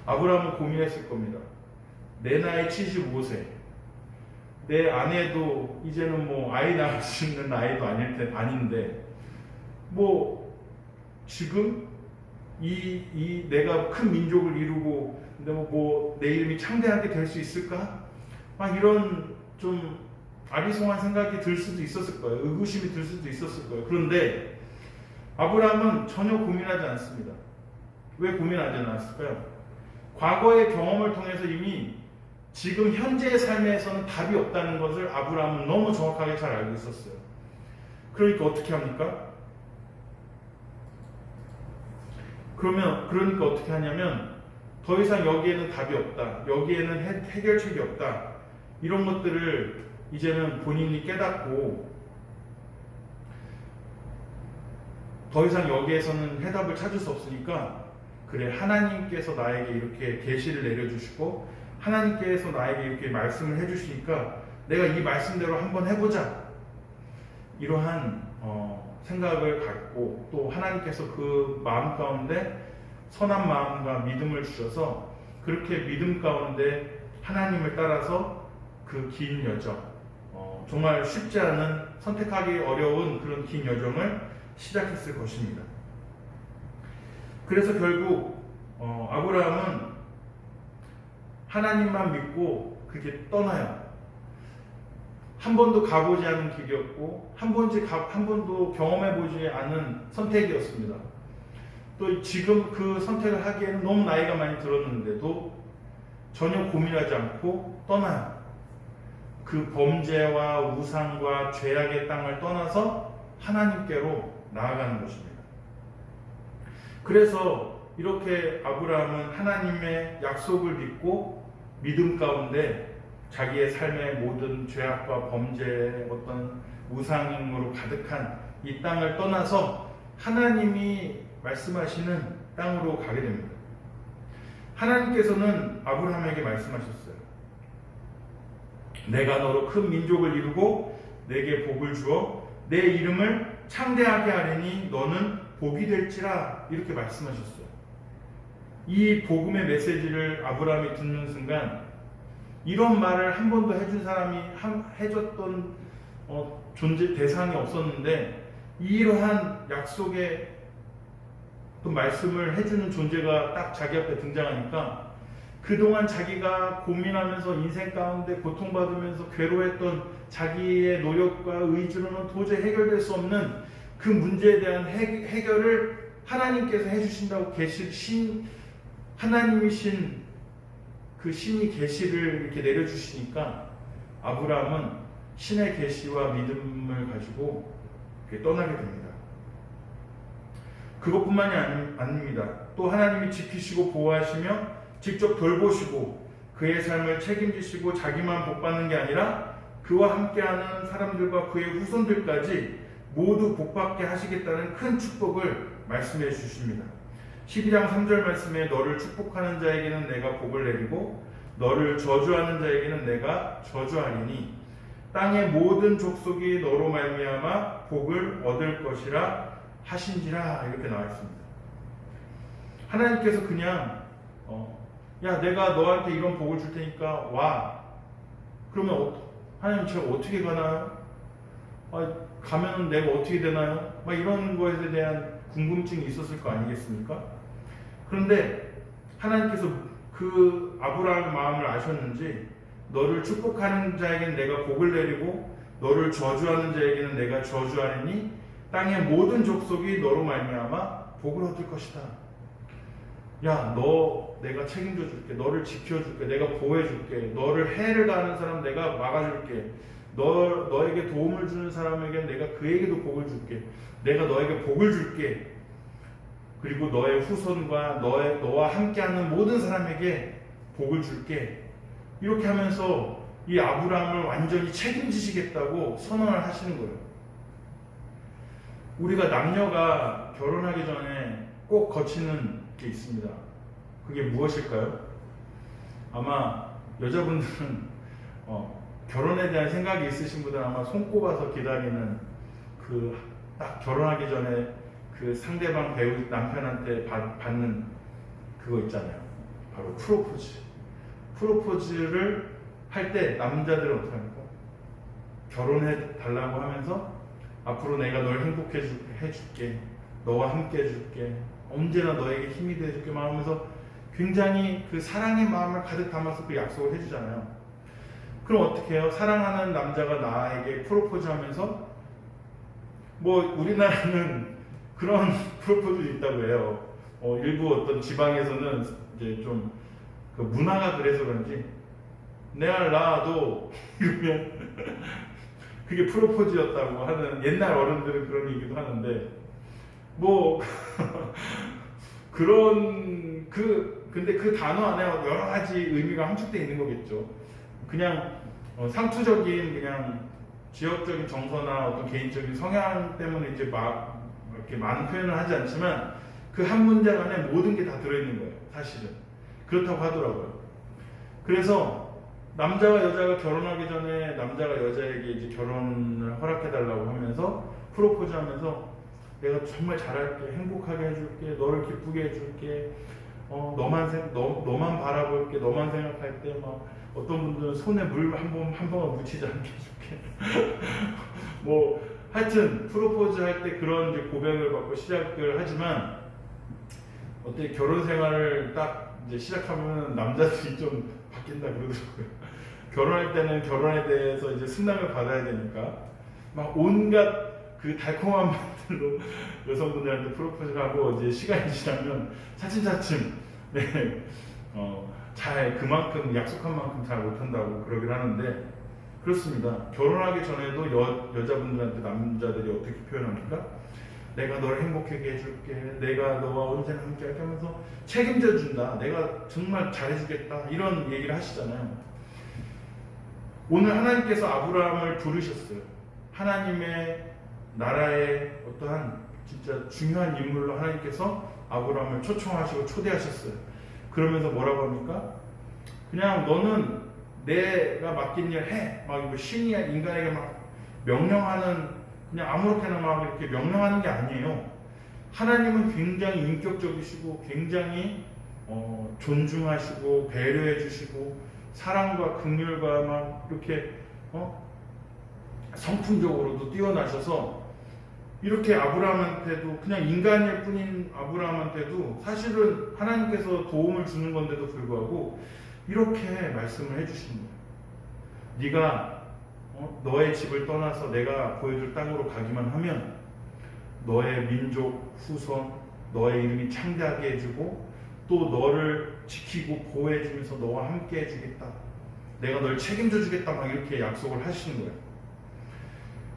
아브라함은 고민했을 겁니다. 내 나이 75세, 내 아내도 이제는 뭐 아이 낳을 수 있는 나이도 아닌데 뭐 지금 이 내가 큰 민족을 이루고 뭐 내 이름이 창대하게 될 수 있을까? 이런 좀 아리송한 생각이 들 수도 있었을 거예요. 의구심이 들 수도 있었을 거예요. 그런데 아브라함은 전혀 고민하지 않습니다. 왜 고민하지 않았을까요? 과거의 경험을 통해서 이미 지금 현재의 삶에서는 답이 없다는 것을 아브라함은 너무 정확하게 잘 알고 있었어요. 그러니까 어떻게 합니까? 그러니까 어떻게 하냐면 더 이상 여기에는 답이 없다. 여기에는 해결책이 없다. 이런 것들을 이제는 본인이 깨닫고 더 이상 여기에서는 해답을 찾을 수 없으니까 그래, 하나님께서 나에게 이렇게 계시를 내려주시고 하나님께서 나에게 이렇게 말씀을 해주시니까 내가 이 말씀대로 한번 해보자. 이러한 생각을 갖고 또 하나님께서 그 마음 가운데 선한 마음과 믿음을 주셔서 그렇게 믿음 가운데 하나님을 따라서 그 긴 여정, 정말 쉽지 않은, 선택하기 어려운 그런 긴 여정을 시작했을 것입니다. 그래서 결국 아브라함은 하나님만 믿고 그렇게 떠나요. 한 번도 가보지 않은 길이었고 한 번도 경험해보지 않은 선택이었습니다. 또 지금 그 선택을 하기에는 너무 나이가 많이 들었는데도 전혀 고민하지 않고 떠나요. 그 범죄와 우상과 죄악의 땅을 떠나서 하나님께로 나아가는 것입니다. 그래서 이렇게 아브라함은 하나님의 약속을 믿고 믿음 가운데 자기의 삶의 모든 죄악과 범죄, 어떤 우상으로 가득한 이 땅을 떠나서 하나님이 말씀하시는 땅으로 가게 됩니다. 하나님께서는 아브라함에게 말씀하셨어요. 내가 너로 큰 민족을 이루고 내게 복을 주어 내 이름을 창대하게 하리니 너는 복이 될지라 이렇게 말씀하셨어요. 이 복음의 메시지를 아브라함이 듣는 순간 이런 말을 한 번도 해준 사람이 해줬던 존재 대상이 없었는데 이러한 약속의 또 말씀을 해주는 존재가 딱 자기 앞에 등장하니까 그동안 자기가 고민하면서 인생 가운데 고통받으면서 괴로워했던 자기의 노력과 의지로는 도저히 해결될 수 없는 그 문제에 대한 해결을 하나님께서 해주신다고 하나님이신 그 신이 계시를 이렇게 내려주시니까 아브라함은 신의 계시와 믿음을 가지고 떠나게 됩니다. 그것뿐만이 아닙니다. 또 하나님이 지키시고 보호하시며 직접 돌보시고 그의 삶을 책임지시고 자기만 복받는 게 아니라 그와 함께하는 사람들과 그의 후손들까지 모두 복받게 하시겠다는 큰 축복을 말씀해 주십니다. 12장 3절 말씀에 너를 축복하는 자에게는 내가 복을 내리고 너를 저주하는 자에게는 내가 저주하리니 땅의 모든 족속이 너로 말미암아 복을 얻을 것이라 하신지라 이렇게 나와 있습니다. 하나님께서 그냥 야 내가 너한테 이런 복을 줄 테니까 와. 그러면 하나님 제가 어떻게 가나요? 가면 내가 어떻게 되나요? 막 이런 것에 대한 궁금증이 있었을 거 아니겠습니까? 그런데 하나님께서 그 아브라함의 마음을 아셨는지 너를 축복하는 자에게는 내가 복을 내리고 너를 저주하는 자에게는 내가 저주하리니 땅의 모든 족속이 너로 말미암아 복을 얻을 것이다. 야, 너 내가 책임져 줄게. 너를 지켜줄게. 내가 보호해 줄게. 너를 해를 가하는 사람 내가 막아줄게. 너에게 도움을 주는 사람에게 내가 그에게도 복을 줄게. 내가 너에게 복을 줄게. 그리고 너의 후손과 너와 함께하는 모든 사람에게 복을 줄게. 이렇게 하면서 이 아브라함을 완전히 책임지시겠다고 선언을 하시는 거예요. 우리가 남녀가 결혼하기 전에 꼭 거치는 게 있습니다. 그게 무엇일까요? 아마 여자분들은 결혼에 대한 생각이 있으신 분들은 아마 손꼽아서 기다리는 그 딱 결혼하기 전에 그 상대방 배우 남편한테 받는 그거 있잖아요. 바로 프로포즈. 프로포즈를 할 때 남자들은 어떻게 합니까? 결혼해 달라고 하면서 앞으로 내가 널 행복해 해줄게. 너와 함께 해줄게. 언제나 너에게 힘이 돼줄게. 막 하면서 굉장히 그 사랑의 마음을 가득 담아서 그 약속을 해주잖아요. 그럼 어떻게 해요? 사랑하는 남자가 나에게 프로포즈 하면서 뭐 우리나라는 그런 프로포즈도 있다고 해요. 일부 어떤 지방에서는 이제 좀 그 문화가 그래서 그런지 내가 낳아도 이러면 그게 프로포즈였다고 하는 옛날 어른들은 그런 얘기도 하는데 뭐 근데 그 단어 안에 여러 가지 의미가 함축되어 있는 거겠죠. 그냥 상투적인 그냥 지역적인 정서나 어떤 개인적인 성향 때문에 이제 이렇게 많은 표현을 하지 않지만 그 한 문장 안에 모든 게 다 들어있는 거예요. 사실은 그렇다고 하더라고요. 그래서 남자와 여자가 결혼하기 전에 남자가 여자에게 이제 결혼을 허락해달라고 하면서 프로포즈하면서 내가 정말 잘할게, 행복하게 해줄게, 너를 기쁘게 해줄게, 너만 바라볼게, 너만 생각할 때 막 어떤 분들은 손에 물 한 방울 묻히지 않게 해줄게. 뭐 하여튼 프로포즈 할 때 그런 이제 고백을 받고 시작을 하지만 어떻게 결혼 생활을 딱 이제 시작하면 남자들이 좀 바뀐다 그러더라고요. 결혼할 때는 결혼에 대해서 이제 승낙을 받아야 되니까 막 온갖 그 달콤한 말들로 여성분들한테 프로포즈를 하고 이제 시간이 지나면 차츰차츰 잘 그만큼 약속한 만큼 잘 못한다고 그러긴 하는데 그렇습니다. 결혼하기 전에도 여자분들한테 남자들이 어떻게 표현합니까? 내가 너를 행복하게 해줄게. 내가 너와 언제나 함께 할게 하면서 책임져 준다. 내가 정말 잘해주겠다. 이런 얘기를 하시잖아요. 오늘 하나님께서 아브라함을 부르셨어요. 하나님의 나라의 어떠한 진짜 중요한 인물로 하나님께서 아브라함을 초청하시고 초대하셨어요. 그러면서 뭐라고 합니까? 그냥 너는 내가 맡긴 일 해. 막 신이 인간에게 막 명령하는 그냥 아무렇게나 막 이렇게 명령하는 게 아니에요. 하나님은 굉장히 인격적이시고 굉장히 존중하시고 배려해 주시고 사랑과 긍휼과 막 이렇게 성품적으로도 뛰어나셔서 이렇게 아브라함한테도 그냥 인간일 뿐인 아브라함한테도 사실은 하나님께서 도움을 주는 건데도 불구하고 이렇게 말씀을 해주시는 거예요. 네가 너의 집을 떠나서 내가 보여줄 땅으로 가기만 하면 너의 민족 후손 너의 이름이 창대하게 해주고 또 너를 지키고 보호해주면서 너와 함께 해주겠다. 내가 널 책임져 주겠다. 막 이렇게 약속을 하시는 거예요.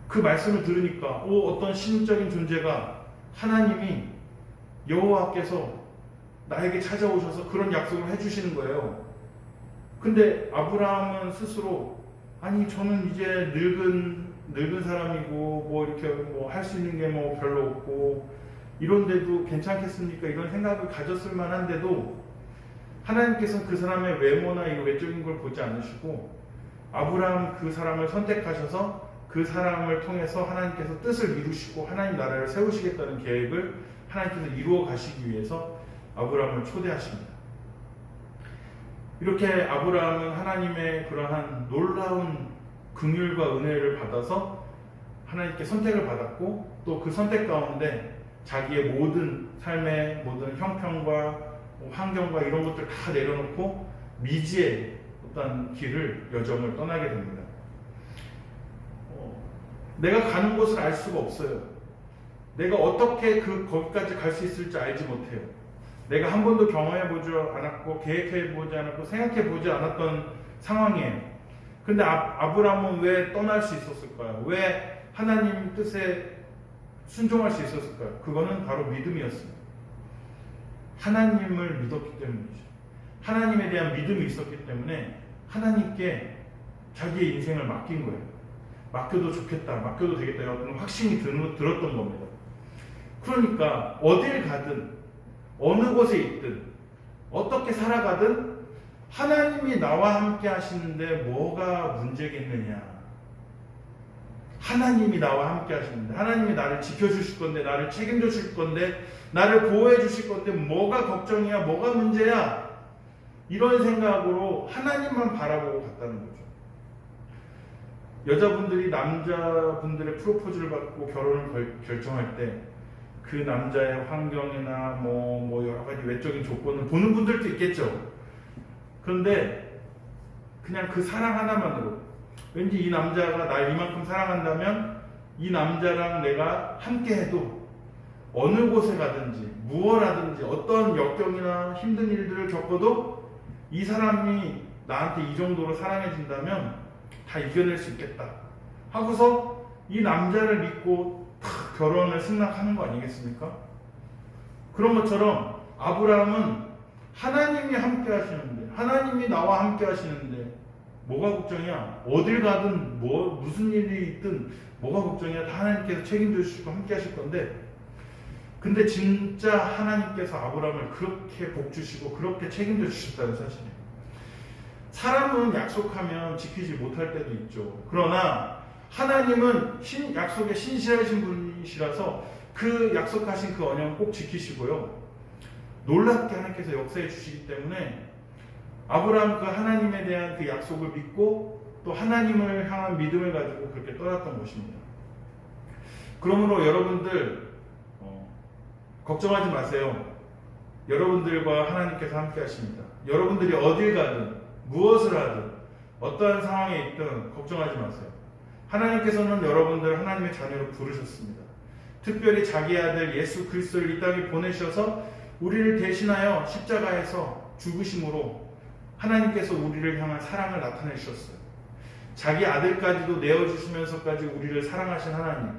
그 말씀을 들으니까 어떤 신적인 존재가 하나님이 여호와께서 나에게 찾아오셔서 그런 약속을 해주시는 거예요. 근데 아브라함은 스스로 아니 저는 이제 늙은 사람이고 뭐 이렇게 뭐 할 수 있는 게 뭐 별로 없고 이런데도 괜찮겠습니까? 이런 생각을 가졌을 만한데도 하나님께서는 그 사람의 외모나 이 외적인 걸 보지 않으시고 아브라함 그 사람을 선택하셔서 그 사람을 통해서 하나님께서 뜻을 이루시고 하나님 나라를 세우시겠다는 계획을 하나님께서 이루어 가시기 위해서 아브라함을 초대하십니다. 이렇게 아브라함은 하나님의 그러한 놀라운 긍휼과 은혜를 받아서 하나님께 선택을 받았고 또 그 선택 가운데 자기의 모든 삶의 모든 형편과 환경과 이런 것들을 다 내려놓고 미지의 어떤 여정을 떠나게 됩니다. 내가 가는 곳을 알 수가 없어요. 내가 어떻게 거기까지 갈 수 있을지 알지 못해요. 내가 한 번도 경험해보지 않았고 계획해보지 않았고 생각해보지 않았던 상황이에요. 근데 아브라함은 왜 떠날 수 있었을까요? 왜 하나님 뜻에 순종할 수 있었을까요? 그거는 바로 믿음이었습니다. 하나님을 믿었기 때문이죠. 하나님에 대한 믿음이 있었기 때문에 하나님께 자기의 인생을 맡긴 거예요. 맡겨도 좋겠다, 맡겨도 되겠다 이런 확신이 들었던 겁니다. 그러니까 어딜 가든 어느 곳에 있든 어떻게 살아가든 하나님이 나와 함께 하시는데 뭐가 문제겠느냐. 하나님이 나와 함께 하시는데 하나님이 나를 지켜주실 건데 나를 책임져 주실 건데 나를 보호해 주실 건데 뭐가 걱정이야, 뭐가 문제야, 이런 생각으로 하나님만 바라보고 갔다는 거죠. 여자분들이 남자분들의 프로포즈를 받고 결혼을 결정할 때 그 남자의 환경이나 뭐 여러 가지 외적인 조건을 보는 분들도 있겠죠. 그런데 그냥 그 사랑 하나만으로 왠지 이 남자가 날 이만큼 사랑한다면 이 남자랑 내가 함께 해도 어느 곳에 가든지 무엇 하든지 어떤 역경이나 힘든 일들을 겪어도 이 사람이 나한테 이 정도로 사랑해준다면 다 이겨낼 수 있겠다 하고서 이 남자를 믿고 탁 결혼을 승낙하는 거 아니겠습니까? 그런 것처럼 아브라함은 하나님이 함께 하시는데 하나님이 나와 함께 하시는데 뭐가 걱정이야? 어딜 가든 무슨 일이 있든 뭐가 걱정이야? 다 하나님께서 책임져 주시고 함께 하실 건데 근데 진짜 하나님께서 아브라함을 그렇게 복 주시고 그렇게 책임져 주셨다는 사실이에요. 사람은 약속하면 지키지 못할 때도 있죠. 그러나 하나님은 약속에 신실하신 분이시라서 그 약속하신 그 언약을 꼭 지키시고요. 놀랍게 하나님께서 역사해 주시기 때문에 아브라함 그 하나님에 대한 그 약속을 믿고 또 하나님을 향한 믿음을 가지고 그렇게 떠났던 것입니다. 그러므로 여러분들 걱정하지 마세요. 여러분들과 하나님께서 함께 하십니다. 여러분들이 어딜 가든 무엇을 하든 어떠한 상황에 있든 걱정하지 마세요. 하나님께서는 여러분들을 하나님의 자녀로 부르셨습니다. 특별히 자기 아들 예수 그리스도를 이 땅에 보내셔서 우리를 대신하여 십자가에서 죽으심으로 하나님께서 우리를 향한 사랑을 나타내주셨어요. 자기 아들까지도 내어주시면서까지 우리를 사랑하신 하나님,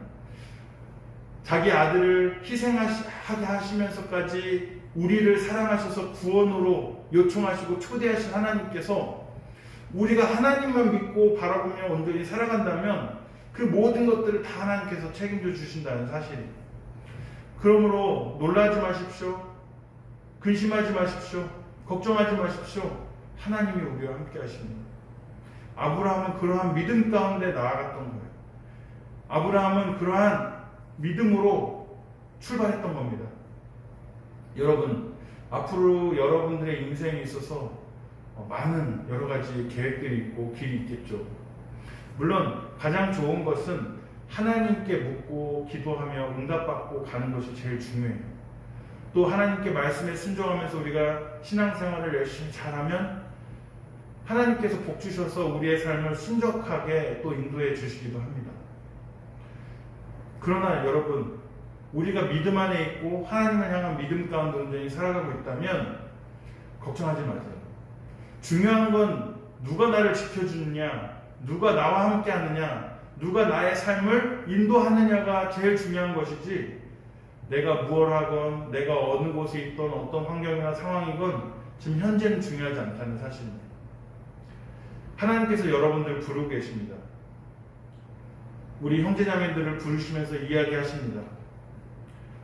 자기 아들을 희생하게 하시면서까지 우리를 사랑하셔서 구원으로 요청하시고 초대하신 하나님께서 우리가 하나님만 믿고 바라보며 온전히 살아간다면 그 모든 것들을 다 하나님께서 책임져 주신다는 사실이에요. 그러므로 놀라지 마십시오. 근심하지 마십시오. 걱정하지 마십시오. 하나님이 우리와 함께 하십니다. 아브라함은 그러한 믿음 가운데 나아갔던 거예요. 아브라함은 그러한 믿음으로 출발했던 겁니다. 여러분, 앞으로 여러분들의 인생에 있어서 많은 여러 가지 계획들이 있고 길이 있겠죠. 물론 가장 좋은 것은 하나님께 묻고 기도하며 응답받고 가는 것이 제일 중요해요. 또 하나님께 말씀에 순종하면서 우리가 신앙생활을 열심히 잘하면 하나님께서 복 주셔서 우리의 삶을 순적하게 또 인도해 주시기도 합니다. 그러나 여러분, 우리가 믿음 안에 있고 하나님을 향한 믿음 가운데 온전히 살아가고 있다면 걱정하지 마세요. 중요한 건 누가 나를 지켜주느냐, 누가 나와 함께 하느냐, 누가 나의 삶을 인도하느냐가 제일 중요한 것이지 내가 무엇 하건 내가 어느 곳에 있던 어떤 환경이나 상황이건 지금 현재는 중요하지 않다는 사실입니다. 하나님께서 여러분들 부르고 계십니다. 우리 형제자매들을 부르시면서 이야기하십니다.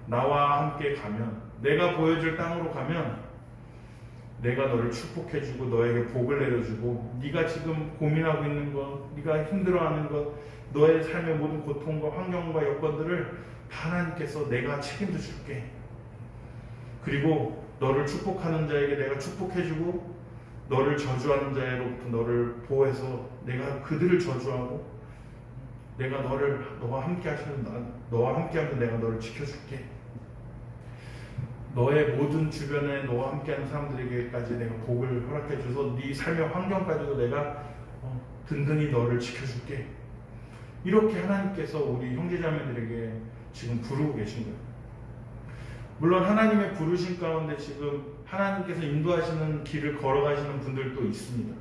나와 함께 가면, 내가 보여줄 땅으로 가면 내가 너를 축복해주고 너에게 복을 내려주고 네가 지금 고민하고 있는 것, 네가 힘들어하는 것, 너의 삶의 모든 고통과 환경과 여건들을 다 하나님께서 내가 책임져 줄게. 그리고 너를 축복하는 자에게 내가 축복해주고 너를 저주하는 자로부터 너를 보호해서 내가 그들을 저주하고 내가 너와 함께하면 내가 너를 지켜줄게. 너의 모든 주변에 너와 함께하는 사람들에게까지 내가 복을 허락해 줘서 네 삶의 환경까지도 내가 든든히 너를 지켜줄게. 이렇게 하나님께서 우리 형제자매들에게 지금 부르고 계신 거예요. 물론 하나님의 부르심 가운데 지금 하나님께서 인도하시는 길을 걸어가시는 분들도 있습니다.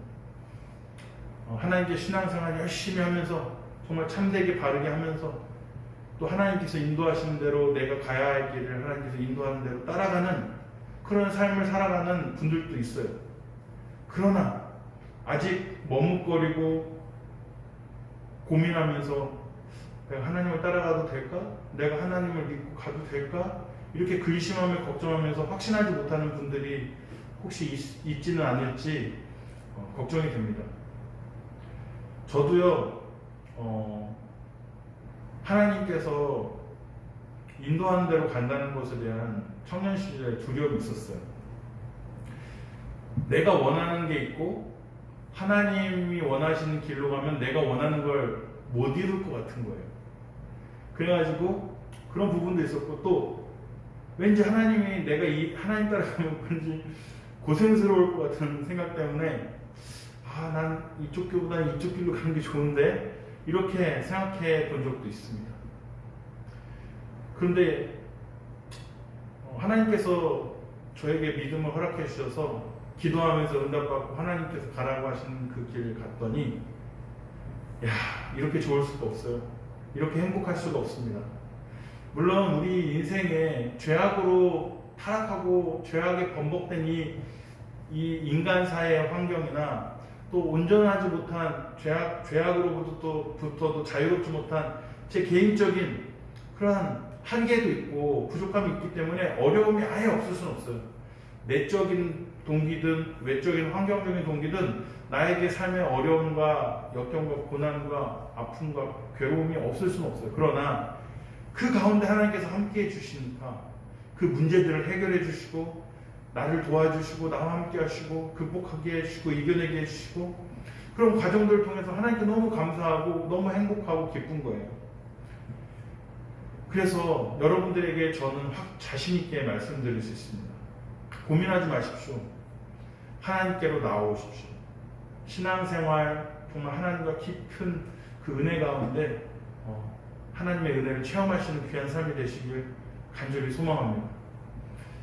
하나님께 신앙생활 열심히 하면서 정말 참되게 바르게 하면서 또 하나님께서 인도하시는 대로 내가 가야 할 길을 하나님께서 인도하는 대로 따라가는 그런 삶을 살아가는 분들도 있어요. 그러나 아직 머뭇거리고 고민하면서 내가 하나님을 따라가도 될까? 내가 하나님을 믿고 가도 될까? 이렇게 근심하며 걱정하면서 확신하지 못하는 분들이 혹시 있지는 않을지 걱정이 됩니다. 저도요, 하나님께서 인도하는 대로 간다는 것에 대한 청년 시절에 두려움이 있었어요. 내가 원하는 게 있고 하나님이 원하시는 길로 가면 내가 원하는 걸 못 이룰 것 같은 거예요. 그래가지고 그런 부분도 있었고 또 왠지 하나님이 내가 하나님 따라가면 왠지 고생스러울 것 같은 생각 때문에 난 이쪽 길보다는 이쪽 길로 가는 게 좋은데 이렇게 생각해 본 적도 있습니다. 그런데 하나님께서 저에게 믿음을 허락해 주셔서 기도하면서 응답받고 하나님께서 가라고 하시는 그 길을 갔더니 이렇게 좋을 수가 없어요. 이렇게 행복할 수가 없습니다. 물론 우리 인생에 죄악으로 타락하고 죄악에 번복된 이 인간사의 환경이나 또 온전하지 못한 죄악으로부터도 자유롭지 못한 제 개인적인 그러한 한계도 있고 부족함이 있기 때문에 어려움이 아예 없을 수는 없어요. 내적인 동기든 외적인 환경적인 동기든 나에게 삶의 어려움과 역경과 고난과 아픔과 괴로움이 없을 수는 없어요. 그러나 그 가운데 하나님께서 함께해 주시니까 그 문제들을 해결해 주시고 나를 도와주시고 나와 함께 하시고 극복하게 해주시고 이겨내게 해주시고 그런 과정들을 통해서 하나님께 너무 감사하고 너무 행복하고 기쁜 거예요. 그래서 여러분들에게 저는 자신 있게 말씀드릴 수 있습니다. 고민하지 마십시오. 하나님께로 나오십시오. 신앙생활 정말 하나님과 깊은 그 은혜 가운데 하나님의 은혜를 체험하시는 귀한 삶이 되시길 간절히 소망합니다.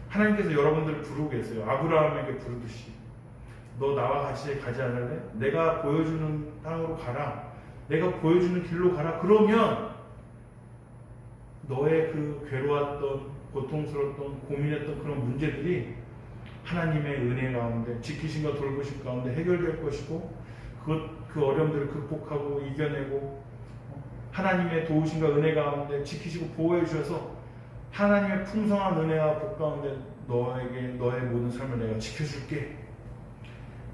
하나님께서 여러분들을 부르고 계세요. 아브라함에게 부르듯이 너 나와 같이 가지 않을래? 내가 보여주는 땅으로 가라. 내가 보여주는 길로 가라. 그러면 너의 그 괴로웠던 고통스러웠던 고민했던 그런 문제들이 하나님의 은혜 가운데 지키심과 돌보심 가운데 해결될 것이고 그 어려움들을 극복하고 이겨내고 하나님의 도우심과 은혜 가운데 지키시고 보호해 주셔서 하나님의 풍성한 은혜와 복 가운데 너의 모든 삶을 내가 지켜줄게.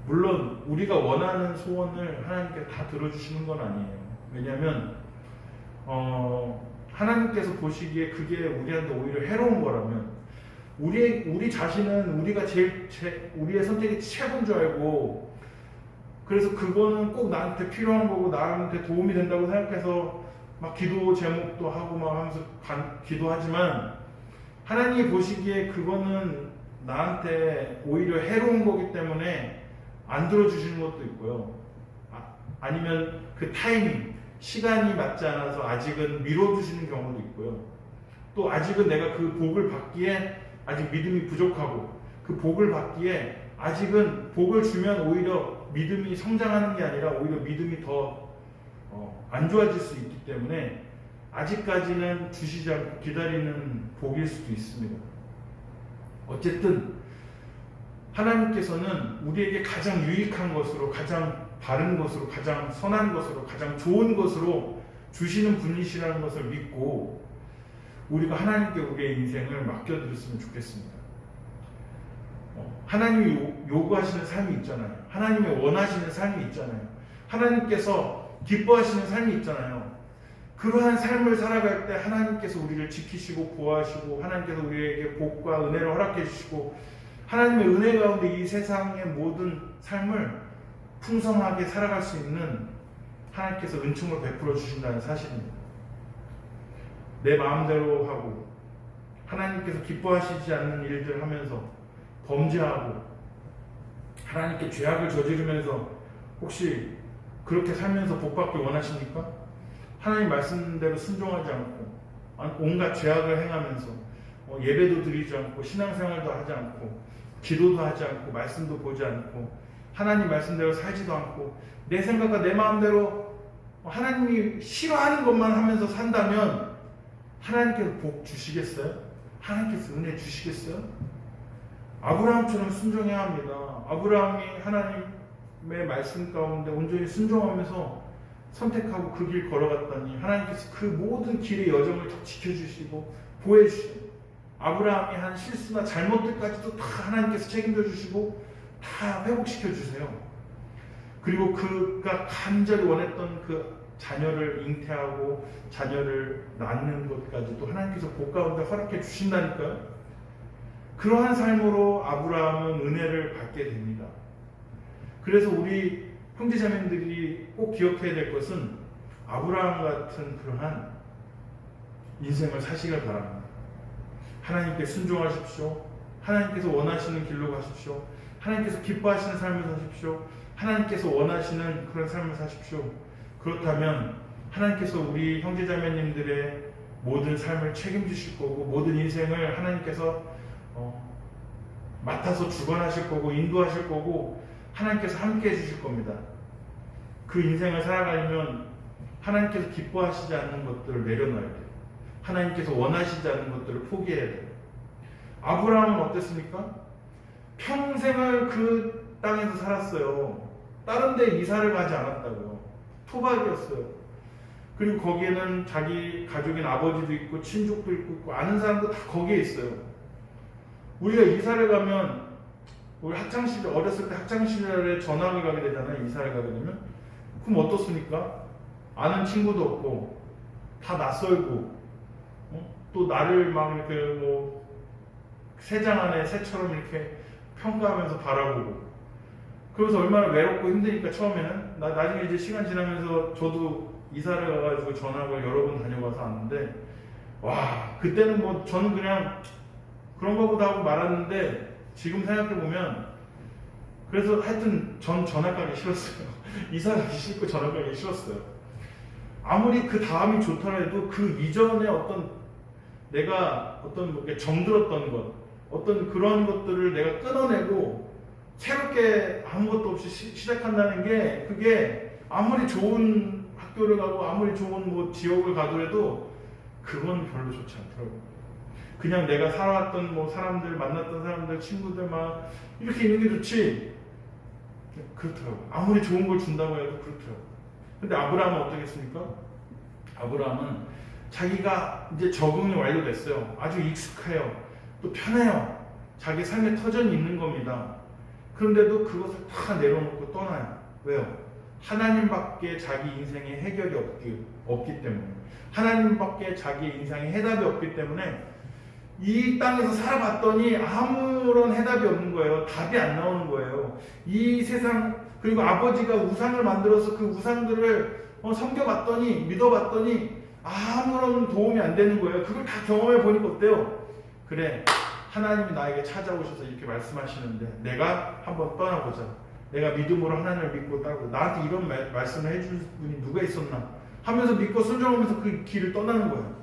물론 우리가 원하는 소원을 하나님께 다 들어주시는 건 아니에요. 왜냐하면 하나님께서 보시기에 그게 우리한테 오히려 해로운 거라면 우리 자신은 우리가 우리의 선택이 최고인 줄 알고 그래서 그거는 꼭 나한테 필요한 거고 나한테 도움이 된다고 생각해서 막 기도 제목도 하고 막 하면서 기도하지만 하나님이 보시기에 그거는 나한테 오히려 해로운 거기 때문에 안 들어주시는 것도 있고요. 아니면 그 타이밍, 시간이 맞지 않아서 아직은 미뤄두시는 경우도 있고요. 또 아직은 내가 그 복을 받기에 아직 믿음이 부족하고 그 복을 받기에 아직은 복을 주면 오히려 믿음이 성장하는 게 아니라 오히려 믿음이 더 안 좋아질 수 있기 때문에 아직까지는 주시지 않고 기다리는 복일 수도 있습니다. 어쨌든 하나님께서는 우리에게 가장 유익한 것으로, 가장 바른 것으로, 가장 선한 것으로, 가장 좋은 것으로 주시는 분이시라는 것을 믿고 우리가 하나님께 우리의 인생을 맡겨드렸으면 좋겠습니다. 하나님이 요구하시는 삶이 있잖아요. 하나님이 원하시는 삶이 있잖아요. 하나님께서 기뻐하시는 삶이 있잖아요. 그러한 삶을 살아갈 때 하나님께서 우리를 지키시고 보호하시고 하나님께서 우리에게 복과 은혜를 허락해 주시고 하나님의 은혜 가운데 이 세상의 모든 삶을 풍성하게 살아갈 수 있는 하나님께서 은총을 베풀어 주신다는 사실입니다. 내 마음대로 하고 하나님께서 기뻐하시지 않는 일들을 하면서 범죄하고 하나님께 죄악을 저지르면서 혹시 그렇게 살면서 복받기 원하십니까? 하나님 말씀대로 순종하지 않고 온갖 죄악을 행하면서 예배도 드리지 않고 신앙생활도 하지 않고 기도도 하지 않고 말씀도 보지 않고 하나님 말씀대로 살지도 않고 내 생각과 내 마음대로 하나님이 싫어하는 것만 하면서 산다면 하나님께서 복 주시겠어요? 하나님께서 은혜 주시겠어요? 아브라함처럼 순종해야 합니다. 아브라함이 하나님의 말씀 가운데 온전히 순종하면서 선택하고 그 길 걸어갔더니 하나님께서 그 모든 길의 여정을 다 지켜주시고 보호해주시고 아브라함이 한 실수나 잘못들까지도 다 하나님께서 책임져 주시고 다 회복시켜 주세요. 그리고 그가 간절히 원했던 그 자녀를 잉태하고 자녀를 낳는 것까지도 하나님께서 복 가운데 허락해 주신다니까요. 그러한 삶으로 아브라함은 은혜를 받게 됩니다. 그래서 우리 형제자매들이 꼭 기억해야 될 것은 아브라함 같은 그러한 인생을 사시길 바랍니다. 하나님께 순종하십시오. 하나님께서 원하시는 길로 가십시오. 하나님께서 기뻐하시는 삶을 사십시오. 하나님께서 원하시는 그런 삶을 사십시오. 그렇다면 하나님께서 우리 형제자매님들의 모든 삶을 책임지실 거고 모든 인생을 하나님께서 맡아서 주관하실 거고 인도하실 거고 하나님께서 함께 해주실 겁니다. 그 인생을 살아가려면 하나님께서 기뻐하시지 않는 것들을 내려놔야 돼요. 하나님께서 원하시지 않는 것들을 포기해야 돼요. 아브라함은 어땠습니까? 평생을 그 땅에서 살았어요. 다른 데 이사를 가지 않았다고요. 토박이었어요. 그리고 거기에는 자기 가족인 아버지도 있고 친족도 있고 아는 사람도 다 거기에 있어요. 우리가 이사를 가면 우리 학창시절 어렸을 때 학창시절에 전학을 가게 되잖아요. 이사를 가게 되면 그럼 어떻습니까? 아는 친구도 없고 다 낯설고 또 나를 막 이렇게 뭐 새장 안에 새처럼 이렇게 평가하면서 바라보고 그래서 얼마나 외롭고 힘드니까 처음에는 나중에 이제 시간 지나면서 저도 이사를 가가지고 전학을 여러 번 다녀가서 왔는데 와 그때는 뭐 저는 그냥 그런 거보다 하고 말았는데 지금 생각해보면 그래서 하여튼 전 전학 가기 싫었어요. 이사 가기 싫고 전학 가기 싫었어요. 아무리 그 다음이 좋더라도 그 이전에 어떤 내가 어떤 뭐 정들었던 것 어떤 그런 것들을 내가 끊어내고 새롭게 아무것도 없이 시작한다는 게 그게 아무리 좋은 학교를 가고 아무리 좋은 뭐 지역을 가더라도 그건 별로 좋지 않더라고요. 그냥 내가 살아왔던 뭐 사람들 만났던 사람들 친구들 막 이렇게 있는 게 좋지 그렇더라고요. 아무리 좋은 걸 준다고 해도 그렇더라고요. 근데 아브라함은 어떻겠습니까? 아브라함은 자기가 이제 적응이 완료됐어요. 아주 익숙해요. 또 편해요. 자기 삶의 터전이 있는 겁니다. 그런데도 그것을 다 내려놓고 떠나요. 왜요? 하나님밖에 자기 인생에 해결이 없기 때문에 하나님밖에 자기 인생에 해답이 없기 때문에 이 땅에서 살아봤더니 아무런 해답이 없는 거예요. 답이 안 나오는 거예요. 이 세상 그리고 아버지가 우상을 만들어서 그 우상들을 섬겨봤더니 믿어봤더니 아무런 도움이 안 되는 거예요. 그걸 다 경험해 보니까 어때요? 그래 하나님이 나에게 찾아오셔서 이렇게 말씀하시는데 내가 한번 떠나보자. 내가 믿음으로 하나님을 믿고 따르고 나한테 이런 말씀을 해줄 분이 누가 있었나 하면서 믿고 순종하면서 그 길을 떠나는 거예요.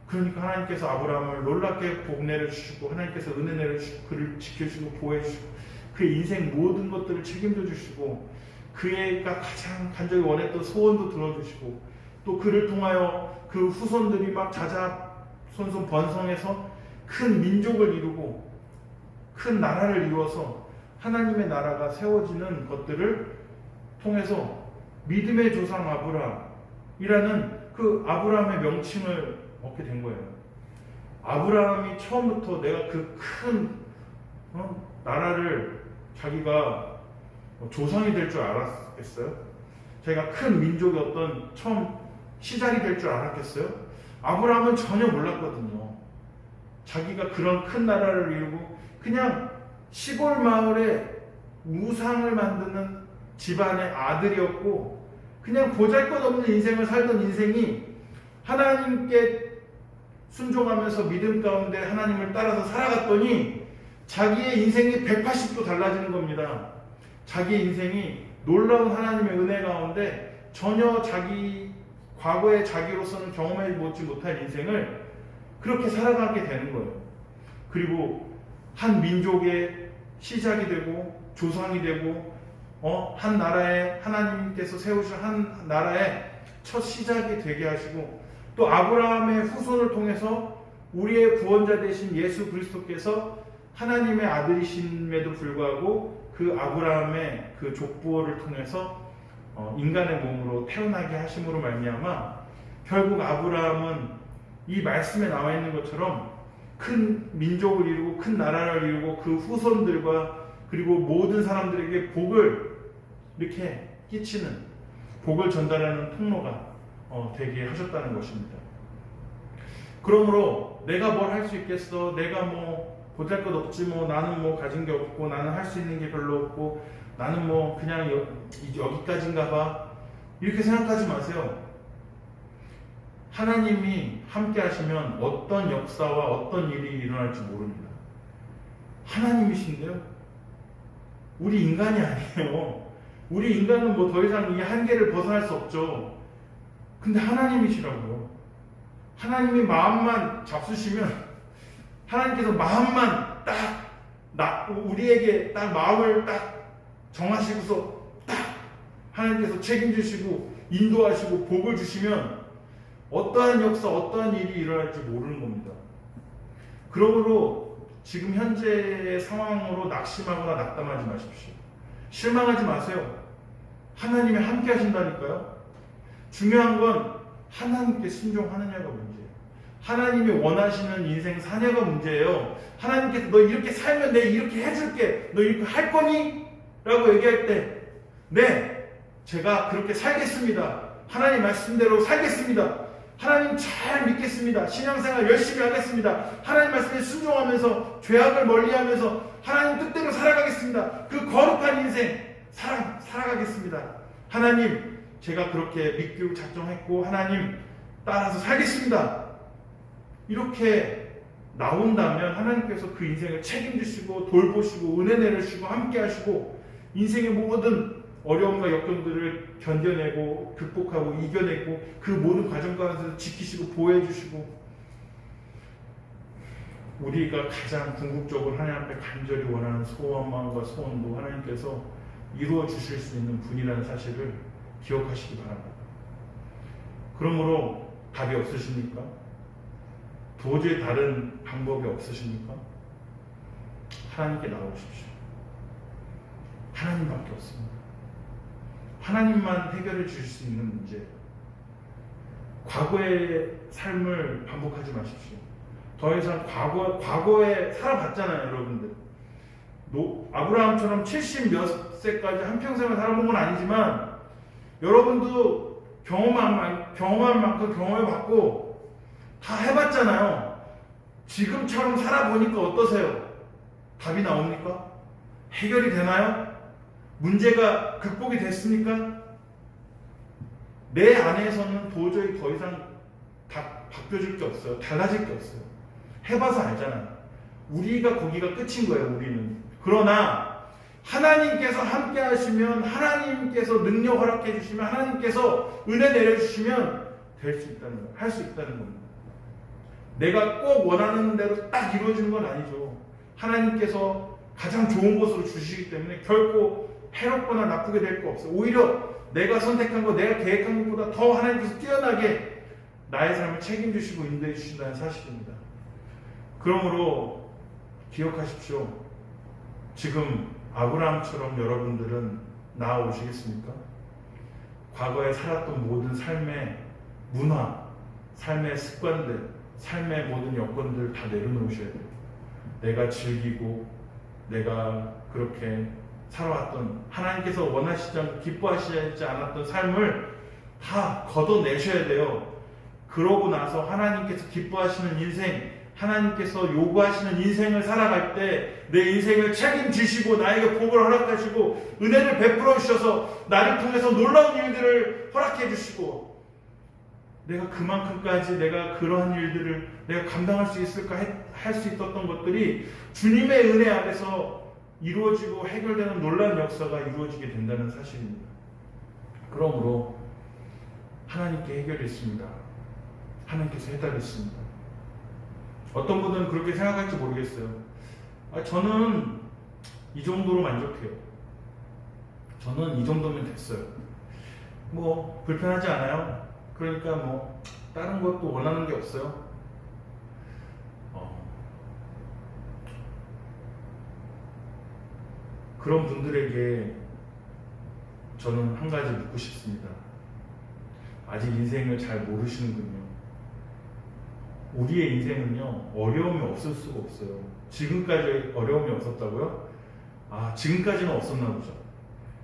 그러니까 하나님께서 아브라함을 놀랍게 복 내려주시고 하나님께서 은혜 내려주시고 그를 지켜주시고 보호해주시고 그의 인생 모든 것들을 책임져 주시고 그애가 가장 간절히 원했던 소원도 들어주시고 또 그를 통하여 그 후손들이 막 자자손손 번성해서 큰 민족을 이루고 큰 나라를 이루어서 하나님의 나라가 세워지는 것들을 통해서 믿음의 조상 아브라함이라는 그 아브라함의 명칭을 얻게 된 거예요. 아브라함이 처음부터 내가 그 큰 나라를 자기가 조상이 될 줄 알았겠어요? 자기가 큰 민족의 어떤 처음 시작이 될 줄 알았겠어요? 아브라함은 전혀 몰랐거든요. 자기가 그런 큰 나라를 이루고 그냥 시골 마을에 우상을 만드는 집안의 아들이었고 그냥 보잘것없는 인생을 살던 인생이 하나님께 순종하면서 믿음 가운데 하나님을 따라서 살아갔더니 자기의 인생이 180도 달라지는 겁니다. 자기의 인생이 놀라운 하나님의 은혜 가운데 전혀 자기 과거의 자기로서는 경험해 보지 못할 인생을 그렇게 살아가게 되는 거예요. 그리고 한 민족의 시작이 되고 조상이 되고 한 나라에 하나님께서 세우신 한 나라의 첫 시작이 되게 하시고 또 아브라함의 후손을 통해서 우리의 구원자 되신 예수 그리스도께서 하나님의 아들이심에도 불구하고 그 아브라함의 그 족보를 통해서 인간의 몸으로 태어나게 하심으로 말미암아 결국 아브라함은 이 말씀에 나와 있는 것처럼 큰 민족을 이루고 큰 나라를 이루고 그 후손들과 그리고 모든 사람들에게 복을 이렇게 끼치는 복을 전달하는 통로가 되게 하셨다는 것입니다. 그러므로 내가 뭘 할 수 있겠어? 내가 뭐 보잘것없지 뭐 나는 뭐 가진 게 없고 나는 할 수 있는 게 별로 없고 나는 뭐 그냥 여기까지인가 봐 이렇게 생각하지 마세요. 하나님이 함께 하시면 어떤 역사와 어떤 일이 일어날지 모릅니다. 하나님이신데요. 우리 인간이 아니에요. 우리 인간은 뭐 더 이상 이 한계를 벗어날 수 없죠. 근데 하나님이시라고요. 하나님이 마음만 잡수시면 하나님께서 마음만 우리에게 딱 마음을 딱 정하시고서 딱 하나님께서 책임지시고 인도하시고 복을 주시면 어떠한 역사, 어떠한 일이 일어날지 모르는 겁니다. 그러므로 지금 현재의 상황으로 낙심하거나 낙담하지 마십시오. 실망하지 마세요. 하나님이 함께 하신다니까요. 중요한 건 하나님께 순종하느냐가 문제예요. 하나님이 원하시는 인생 사냐가 문제예요. 하나님께서 너 이렇게 살면 내가 이렇게 해줄게. 너 이렇게 할 거니? 라고 얘기할 때 네, 제가 그렇게 살겠습니다. 하나님 말씀대로 살겠습니다. 하나님 잘 믿겠습니다. 신앙생활 열심히 하겠습니다. 하나님 말씀에 순종하면서 죄악을 멀리하면서 하나님 뜻대로 살아가겠습니다. 그 거룩한 인생 살아가겠습니다. 하나님 제가 그렇게 믿기로 작정했고 하나님 따라서 살겠습니다. 이렇게 나온다면 하나님께서 그 인생을 책임지시고 돌보시고 은혜 내려주시고 함께 하시고 인생의 모든 어려움과 역경들을 견뎌내고 극복하고 이겨내고 그 모든 과정 가운데서 지키시고 보호해 주시고 우리가 가장 궁극적으로 하나님 앞에 간절히 원하는 소원과 소원도 하나님께서 이루어 주실 수 있는 분이라는 사실을 기억하시기 바랍니다. 그러므로 답이 없으십니까? 도저히 다른 방법이 없으십니까? 하나님께 나오십시오. 하나님밖에 없습니다. 하나님만 해결해 주실 수 있는 문제예요. 과거의 삶을 반복하지 마십시오. 더 이상 과거에 살아봤잖아요, 여러분들. 아브라함처럼 70 몇 세까지 한평생을 살아본 건 아니지만 여러분도 경험한 만큼 경험해봤고 다 해봤잖아요. 지금처럼 살아보니까 어떠세요? 답이 나옵니까? 해결이 되나요? 문제가 극복이 됐습니까? 내 안에서는 도저히 더 이상 바뀌어질 게 없어요. 달라질 게 없어요. 해봐서 알잖아요. 우리가 거기가 끝인 거예요. 우리는. 그러나 하나님께서 함께 하시면 하나님께서 능력 허락해 주시면 하나님께서 은혜 내려주시면 될 수 있다는 거예요. 할 수 있다는 겁니다. 내가 꼭 원하는 대로 딱 이루어지는 건 아니죠. 하나님께서 가장 좋은 것으로 주시기 때문에 결코 해롭거나 나쁘게 될 거 없어요. 오히려 내가 선택한 거, 내가 계획한 것보다 더 하나님께서 뛰어나게 나의 삶을 책임지시고 인도해 주신다는 사실입니다. 그러므로 기억하십시오. 지금 아브라함처럼 여러분들은 나아오시겠습니까? 과거에 살았던 모든 삶의 문화, 삶의 습관들, 삶의 모든 여건들 다 내려놓으셔야 돼요. 내가 즐기고 내가 그렇게 살아왔던, 하나님께서 원하시지 않고 기뻐하시지 않았던 삶을 다 걷어내셔야 돼요. 그러고 나서 하나님께서 기뻐하시는 인생, 하나님께서 요구하시는 인생을 살아갈 때 내 인생을 책임지시고 나에게 복을 허락하시고 은혜를 베풀어 주셔서 나를 통해서 놀라운 일들을 허락해 주시고, 내가 그만큼까지 내가 그러한 일들을 내가 감당할 수 있을까 할 수 있었던 것들이 주님의 은혜 아래서 이루어지고 해결되는 놀라운 역사가 이루어지게 된다는 사실입니다. 그러므로 하나님께 해결했습니다. 하나님께서 해달랬습니다. 어떤 분들은 그렇게 생각할지 모르겠어요. 저는 이 정도로 만족해요. 저는 이 정도면 됐어요. 뭐 불편하지 않아요? 그러니까 뭐 다른 것도 원하는 게 없어요. 그런 분들에게 저는 한 가지 묻고 싶습니다. 아직 인생을 잘 모르시는군요. 우리의 인생은요, 어려움이 없을 수가 없어요. 지금까지 어려움이 없었다고요? 지금까지는 없었나 보죠.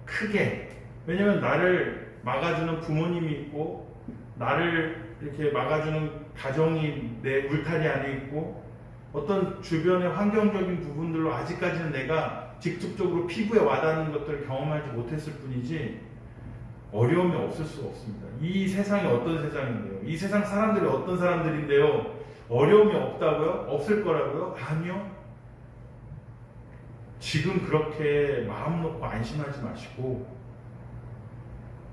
크게. 왜냐면 나를 막아주는 부모님이 있고, 나를 이렇게 막아주는 가정이 내 울타리 안에 있고, 어떤 주변의 환경적인 부분들로 아직까지는 내가 직접적으로 피부에 와닿는 것들을 경험하지 못했을 뿐이지, 어려움이 없을 수가 없습니다. 이 세상이 어떤 세상인데요? 이 세상 사람들이 어떤 사람들인데요? 어려움이 없다고요? 없을 거라고요? 아니요. 지금 그렇게 마음 놓고 안심하지 마시고,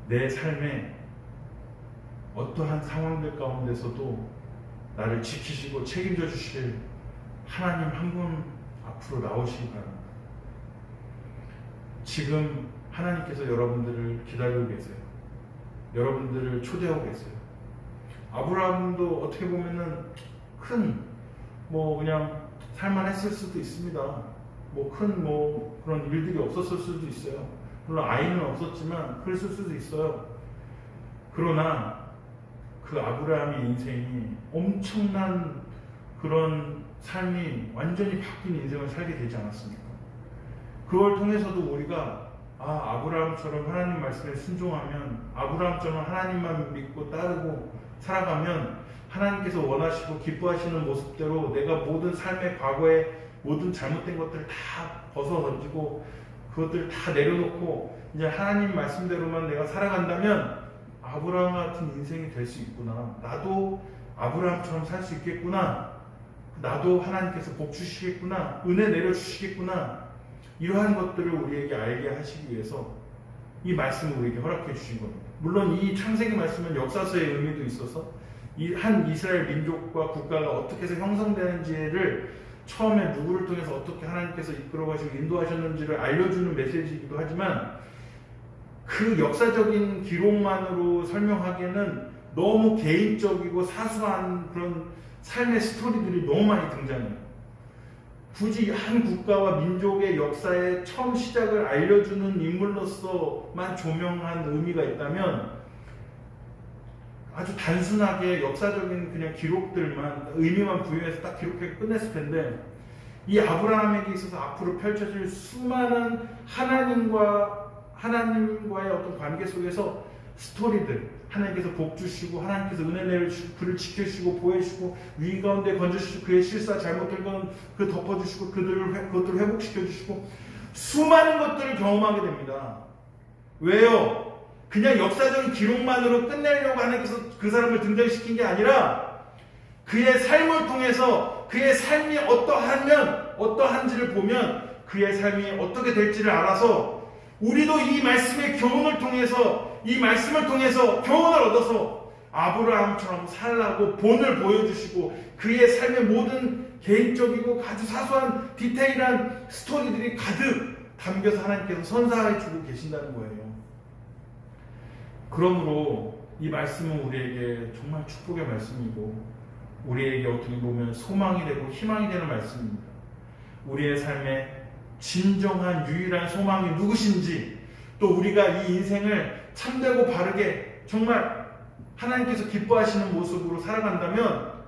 내 삶에 어떠한 상황들 가운데서도 나를 지키시고 책임져 주실 하나님 한 분 앞으로 나오시기 바랍니다. 지금 하나님께서 여러분들을 기다리고 계세요. 여러분들을 초대하고 계세요. 아브라함도 어떻게 보면은 그냥 살만했을 수도 있습니다. 그런 일들이 없었을 수도 있어요. 물론 아이는 없었지만 그랬을 수도 있어요. 그러나 그 아브라함의 인생이 엄청난 그런 삶이 완전히 바뀐 인생을 살게 되지 않았습니까? 그걸 통해서도 우리가 아브라함처럼 하나님 말씀에 순종하면, 아브라함처럼 하나님만 믿고 따르고 살아가면 하나님께서 원하시고 기뻐하시는 모습대로 내가 모든 삶의 과거에 모든 잘못된 것들을 다 벗어 던지고 그것들을 다 내려놓고 이제 하나님 말씀대로만 내가 살아간다면 아브라함 같은 인생이 될 수 있구나. 나도 아브라함처럼 살 수 있겠구나. 나도 하나님께서 복 주시겠구나. 은혜 내려주시겠구나. 이러한 것들을 우리에게 알게 하시기 위해서 이 말씀을 우리에게 허락해 주신 겁니다. 물론 이 창세기 말씀은 역사서의 의미도 있어서 이 한 이스라엘 민족과 국가가 어떻게 해서 형성되는지를 처음에 누구를 통해서 어떻게 하나님께서 이끌어 가시고 인도하셨는지를 알려주는 메시지이기도 하지만, 그 역사적인 기록만으로 설명하기에는 너무 개인적이고 사소한 그런 삶의 스토리들이 너무 많이 등장해요. 굳이 한 국가와 민족의 역사의 처음 시작을 알려주는 인물로서만 조명한 의미가 있다면, 아주 단순하게 역사적인 그냥 기록들만, 의미만 부여해서 딱 기록하게 끝냈을 텐데, 이 아브라함에게 있어서 앞으로 펼쳐질 수많은 하나님과의 어떤 관계 속에서 스토리들, 하나님께서 복 주시고 하나님께서 은혜 내려주시고 그를 지켜주시고 보호해주시고 위기 가운데 건져주시고 그의 실수와 잘못된 건 그 덮어주시고 그것들을 회복시켜주시고 수많은 것들을 경험하게 됩니다. 왜요? 그냥 역사적인 기록만으로 끝내려고 하나님께서 그 사람을 등장시킨 게 아니라 그의 삶을 통해서 그의 삶이 어떠한지를 보면 그의 삶이 어떻게 될지를 알아서 우리도 이 말씀의 교훈을 통해서, 이 말씀을 통해서 교훈을 얻어서 아브라함처럼 살라고 본을 보여주시고 그의 삶의 모든 개인적이고 아주 사소한 디테일한 스토리들이 가득 담겨서 하나님께서 선사해 주고 계신다는 거예요. 그러므로 이 말씀은 우리에게 정말 축복의 말씀이고 우리에게 어떻게 보면 소망이 되고 희망이 되는 말씀입니다. 우리의 삶에 진정한 유일한 소망이 누구신지, 또 우리가 이 인생을 참되고 바르게 정말 하나님께서 기뻐하시는 모습으로 살아간다면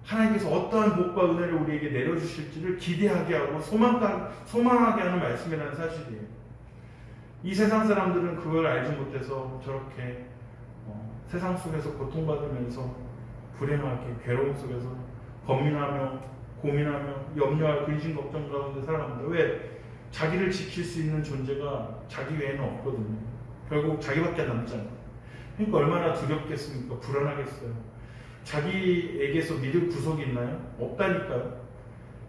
하나님께서 어떠한 복과 은혜를 우리에게 내려주실지를 기대하게 하고 소망하게 하는 말씀이라는 사실이에요. 이 세상 사람들은 그걸 알지 못해서 저렇게 세상 속에서 고통받으면서 불행하게 괴로움 속에서 고민하며 염려할 근심 걱정 가운데 살아갑니다. 왜? 자기를 지킬 수 있는 존재가 자기 외에는 없거든요. 결국 자기밖에 남잖아요. 그러니까 얼마나 두렵겠습니까? 불안하겠어요. 자기에게서 믿을 구석이 있나요? 없다니까요.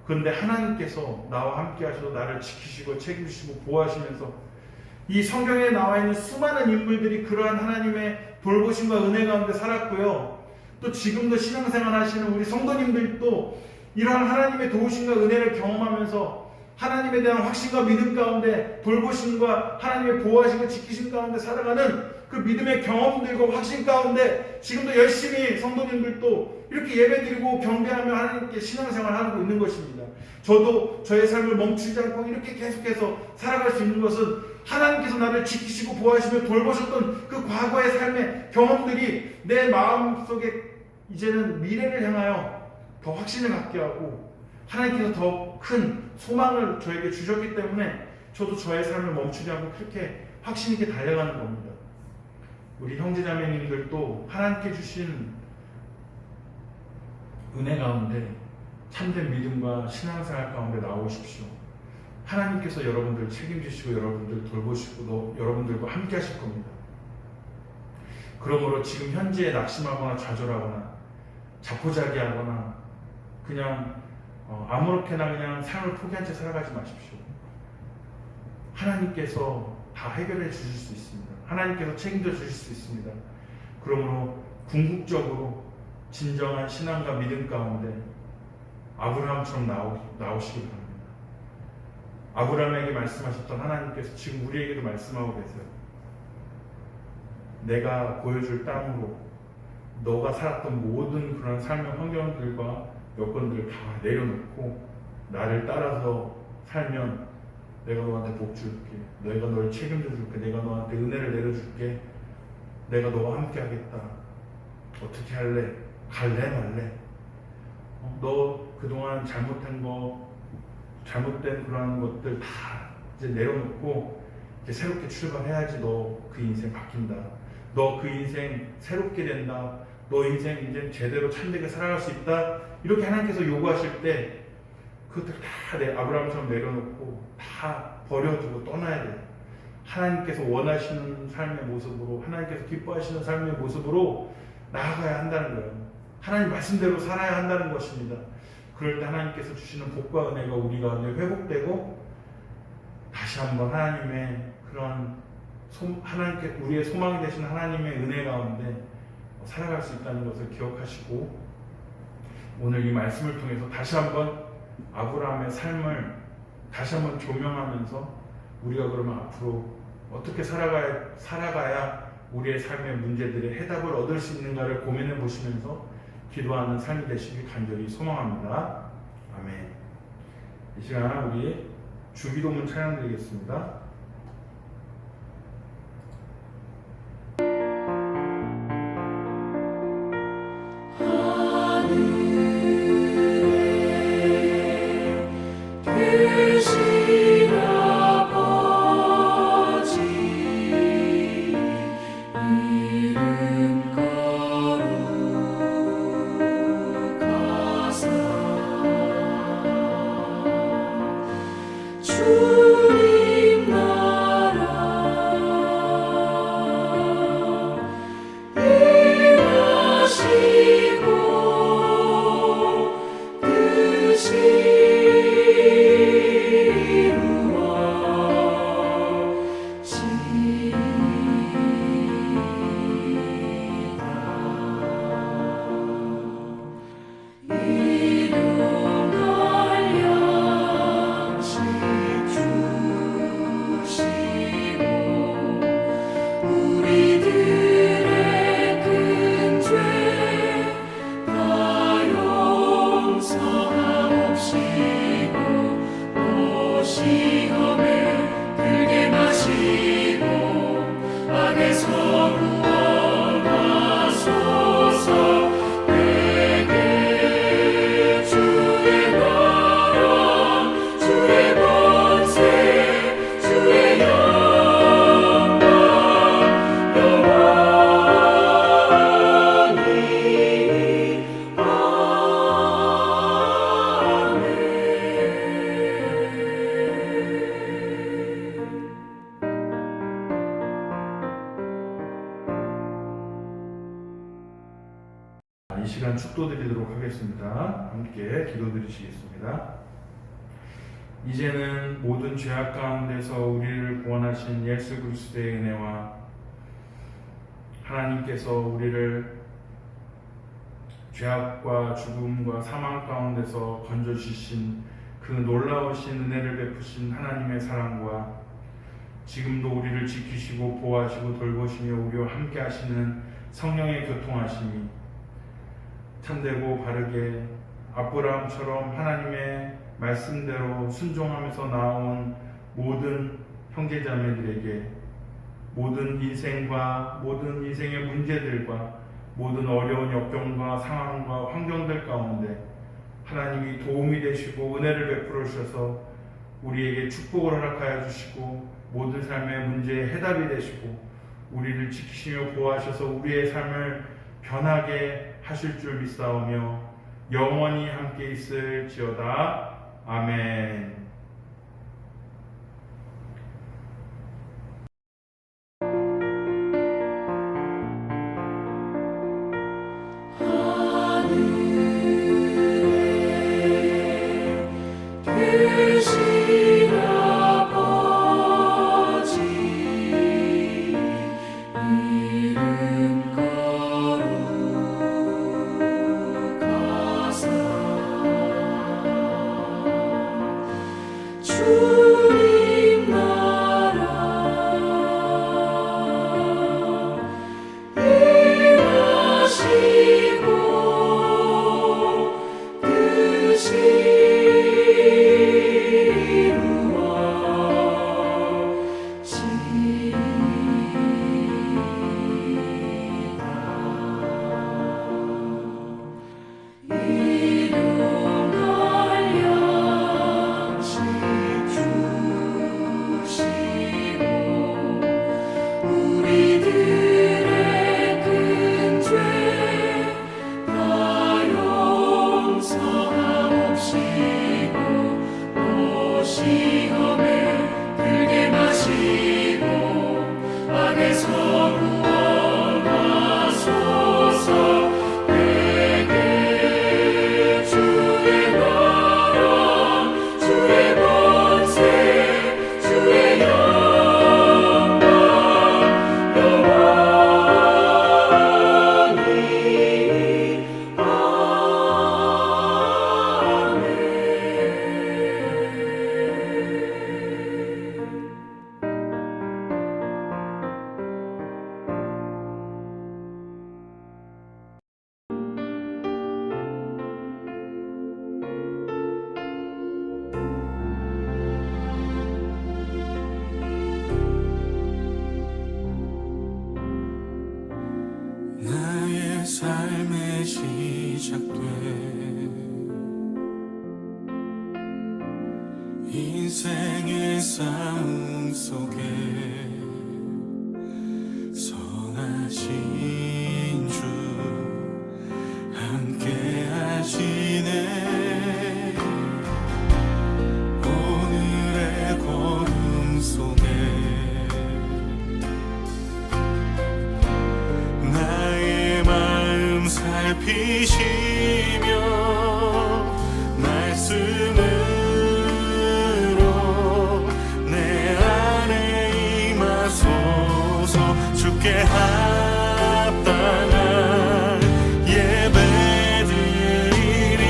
그런데 하나님께서 나와 함께 하셔서 나를 지키시고 책임지시고 보호하시면서 이 성경에 나와 있는 수많은 인물들이 그러한 하나님의 돌보심과 은혜 가운데 살았고요. 또 지금도 신앙생활 하시는 우리 성도님들도 이러한 하나님의 도우심과 은혜를 경험하면서 하나님에 대한 확신과 믿음 가운데 돌보심과 하나님의 보호하심과 지키심 가운데 살아가는 그 믿음의 경험들과 확신 가운데 지금도 열심히 성도님들도 이렇게 예배드리고 경배하며 하나님께 신앙생활을 하고 있는 것입니다. 저도 저의 삶을 멈추지 않고 이렇게 계속해서 살아갈 수 있는 것은 하나님께서 나를 지키시고 보호하시며 돌보셨던 그 과거의 삶의 경험들이 내 마음속에 이제는 미래를 향하여 더 확신을 갖게 하고 하나님께서 더 큰 소망을 저에게 주셨기 때문에 저도 저의 삶을 멈추지 않고 그렇게 확신 있게 달려가는 겁니다. 우리 형제자매님들도 하나님께 주신 은혜 가운데 참된 믿음과 신앙생활 가운데 나오십시오. 하나님께서 여러분들 책임지시고 여러분들 돌보시고 여러분들과 함께 하실 겁니다. 그러므로 지금 현재에 낙심하거나 좌절하거나 자포자기하거나 그냥 아무렇게나 그냥 삶을 포기한 채 살아가지 마십시오. 하나님께서 다 해결해 주실 수 있습니다. 하나님께서 책임져 주실 수 있습니다. 그러므로 궁극적으로 진정한 신앙과 믿음 가운데 아브라함처럼 나오시기 바랍니다. 아브라함에게 말씀하셨던 하나님께서 지금 우리에게도 말씀하고 계세요. 내가 보여줄 땅으로 너가 살았던 모든 그런 삶의 환경들과 여건들을 다 내려놓고 나를 따라서 살면 내가 너한테 복 줄게. 내가 너를 책임져 줄게. 내가 너한테 은혜를 내려줄게. 내가 너와 함께 하겠다. 어떻게 할래? 갈래 말래? 너 그동안 잘못된 그런 것들 다 이제 내려놓고 이제 새롭게 출발해야지 너 그 인생 바뀐다. 너 그 인생 새롭게 된다. 너 인생 이제 제대로 참되게 살아갈 수 있다. 이렇게 하나님께서 요구하실 때 그것들 다 아브라함처럼 내려놓고 다 버려두고 떠나야 돼요. 하나님께서 원하시는 삶의 모습으로 하나님께서 기뻐하시는 삶의 모습으로 나아가야 한다는 거예요. 하나님 말씀대로 살아야 한다는 것입니다. 그럴 때 하나님께서 주시는 복과 은혜가 우리 가운데 회복되고 다시 한번 하나님의 그런 하나님께 우리의 소망이 되신 하나님의 은혜 가운데 살아갈 수 있다는 것을 기억하시고 오늘 이 말씀을 통해서 다시 한번 아브라함의 삶을 다시 한번 조명하면서 우리가 그러면 앞으로 어떻게 살아가야 우리의 삶의 문제들의 해답을 얻을 수 있는가를 고민해 보시면서 기도하는 삶이 되시길 간절히 소망합니다. 아멘. 이 시간 우리 주기도문 찬양 드리겠습니다. 주님 이 시간 축도드리도록 하겠습니다. 함께 기도드리시겠습니다. 이제는 모든 죄악 가운데서 우리를 구원하신 예수 그리스도의 은혜와 하나님께서 우리를 죄악과 죽음과 사망 가운데서 건져주신 그 놀라우신 은혜를 베푸신 하나님의 사랑과 지금도 우리를 지키시고 보호하시고 돌보시며 우리와 함께 하시는 성령의 교통하심이 참되고 바르게 아브라함처럼 하나님의 말씀대로 순종하면서 나온 모든 형제자매들에게 모든 인생과 모든 인생의 문제들과 모든 어려운 역경과 상황과 환경들 가운데 하나님이 도움이 되시고 은혜를 베풀어 주셔서 우리에게 축복을 허락하여 주시고 모든 삶의 문제에 해답이 되시고 우리를 지키시며 보호하셔서 우리의 삶을 변하게 하실 줄 믿사오며 영원히 함께 있을지어다. 아멘. 나의 삶의 시작돼 인생의 싸움 속에 선하신 주 함께 하시네. 오늘의 걸음 속에 나의 마음 살피시며 말씀으로 내 안에 임하소서. 주께 합당한 예배 드리리.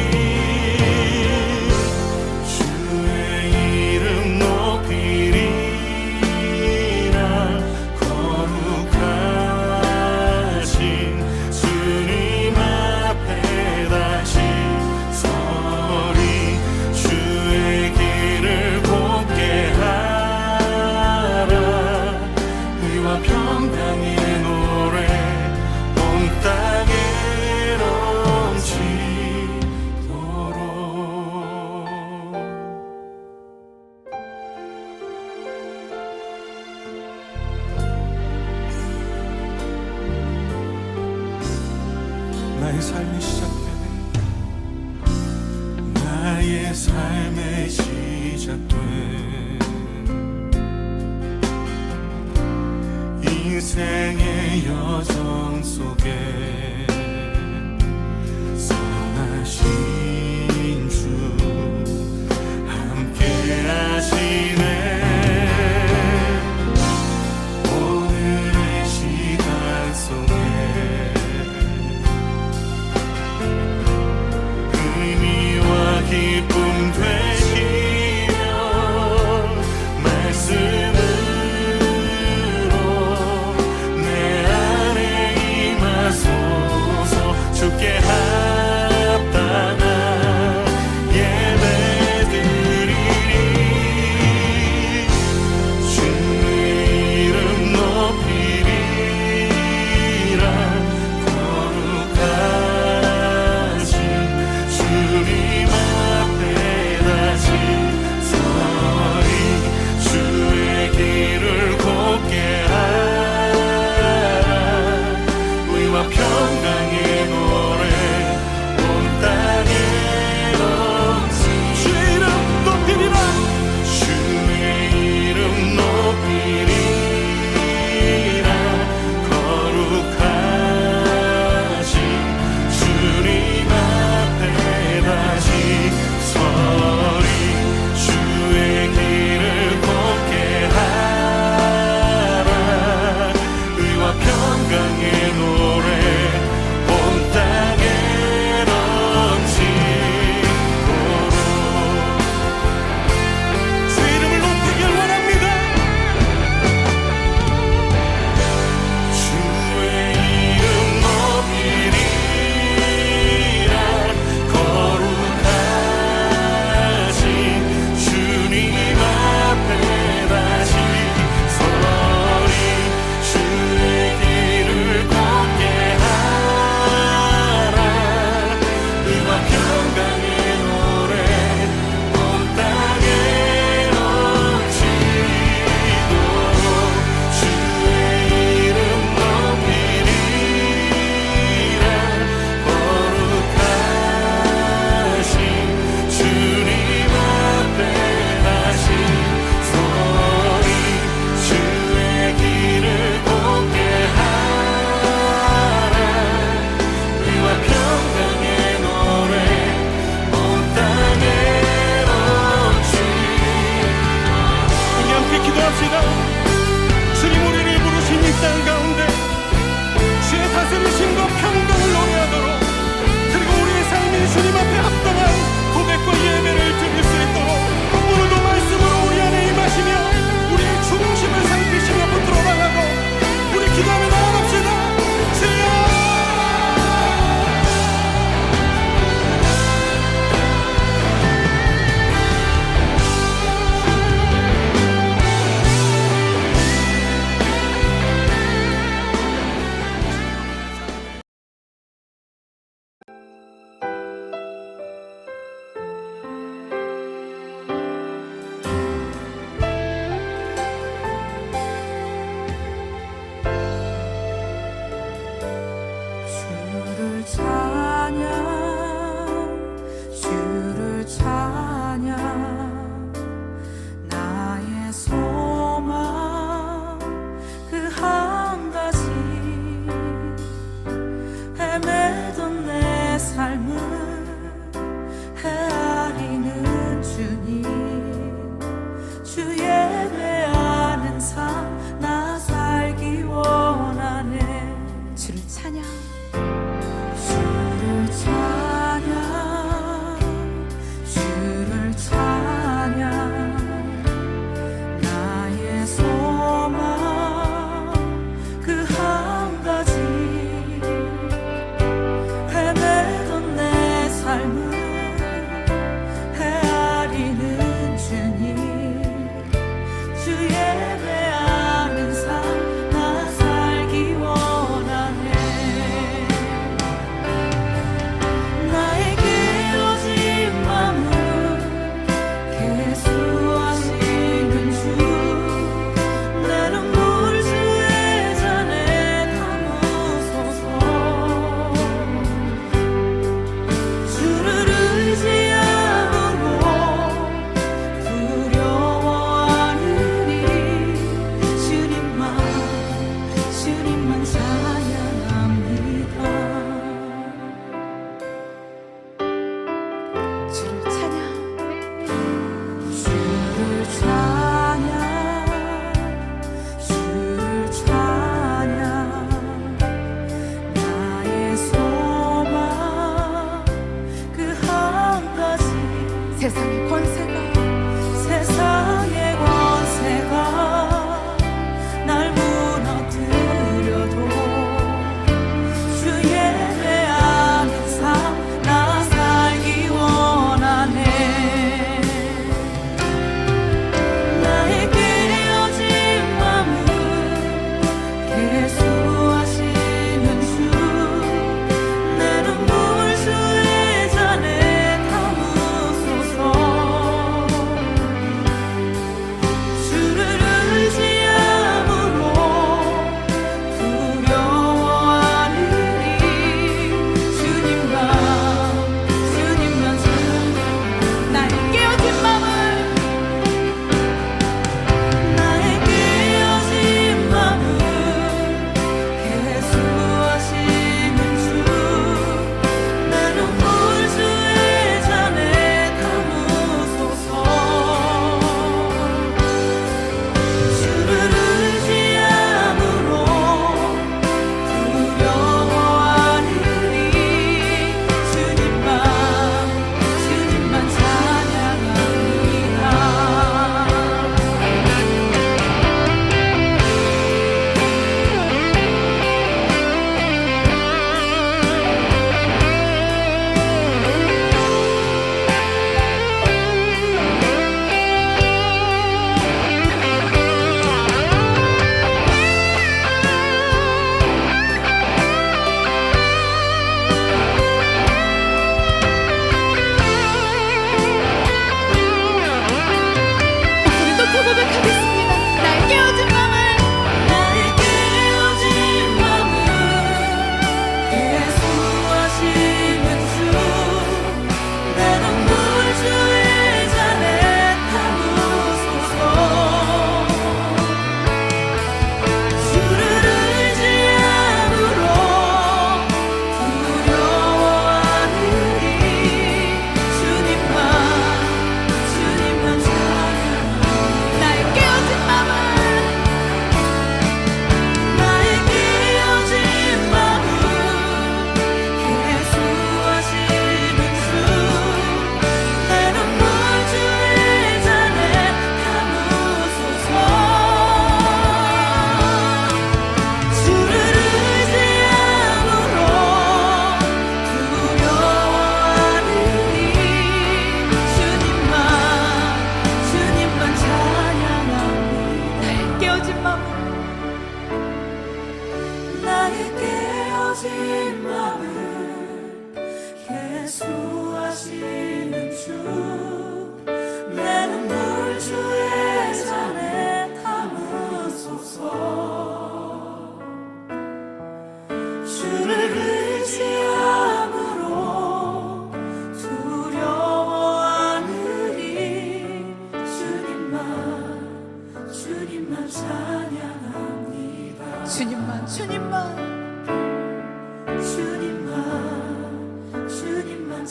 주의 이름 높이리라. 거룩하신 주님 앞에 다시 서리. 주의 길을 곱게 하라. 의와 평강의 노래 온 땅에 넘치도록. 나의 삶이 시작돼 나의 삶의 시작돼 인생의 여정 속에 내 삶을 헤아리는 주님, 주 예배하는 삶 나 살기 원하네. 주를 찬양, 주를 찬양, 주를 찬양. 나의 소망 그 한 가지, 헤매던 내 삶을 헤아리는 주님, 주 예배하는 삶 나 살기 원하네. 나의 깨어진 맘을 계수하시는 주, 내 눈물 주의 잔에 담으소서. 주를 의지함으로 두려워하느니 주님만 찬양합니다. 주를 찬양, 주를 찬양, 주를 찬양. 나의 소망 그 한 가지, 세상의 권세가 날 무너뜨려도 주 예배하는 삶 나 살기 원하네. 나의 깨어진 맘을 계수하시는 주, 내 눈물 주의 잔에 담으소서.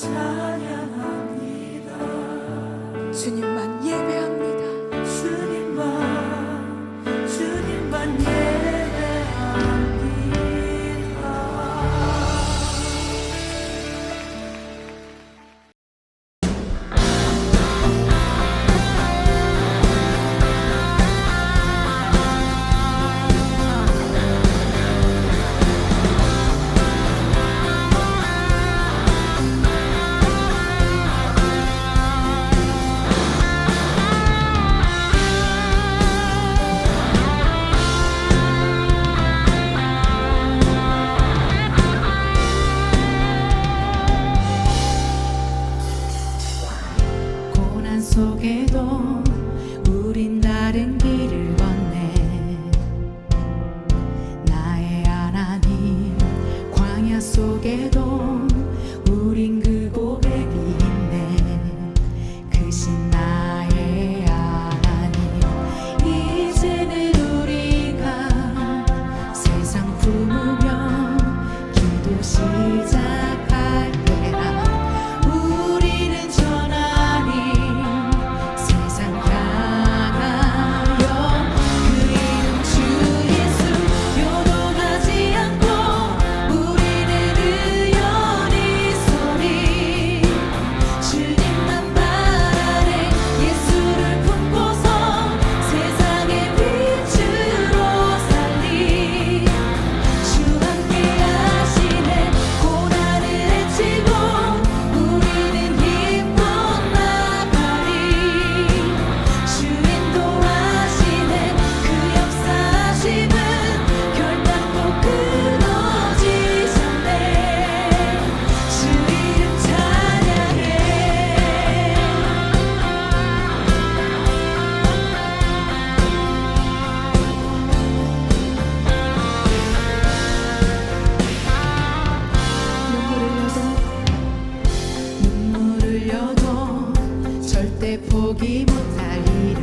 찬양합니다. 주님만 예배합니다. 주님만 예배합니다. 고난 속에도 우린 다른 길을 걷네. 나의 하나님, 광야 속에도 우린 그 고백이 있네. 크신 나의 하나님, 이제는 우리가 세상 품으며 기도 시작할 때라. 우리는 전하니 세상 향하여 그 이름 주 예수 요동하지 않고 우리는 의연히 서리. 주님만 바라네. 예수를 품고서 세상의 빛으로 살리. 주 함께 하시네. 고난을 헤치고 우리는 힘껏 나가리. 주 인도하시네. 그 역사하심은 결단코 끊어지셨네. 주 이름 찬양해. 눈물 흘려도 절대 포기 못할 이름.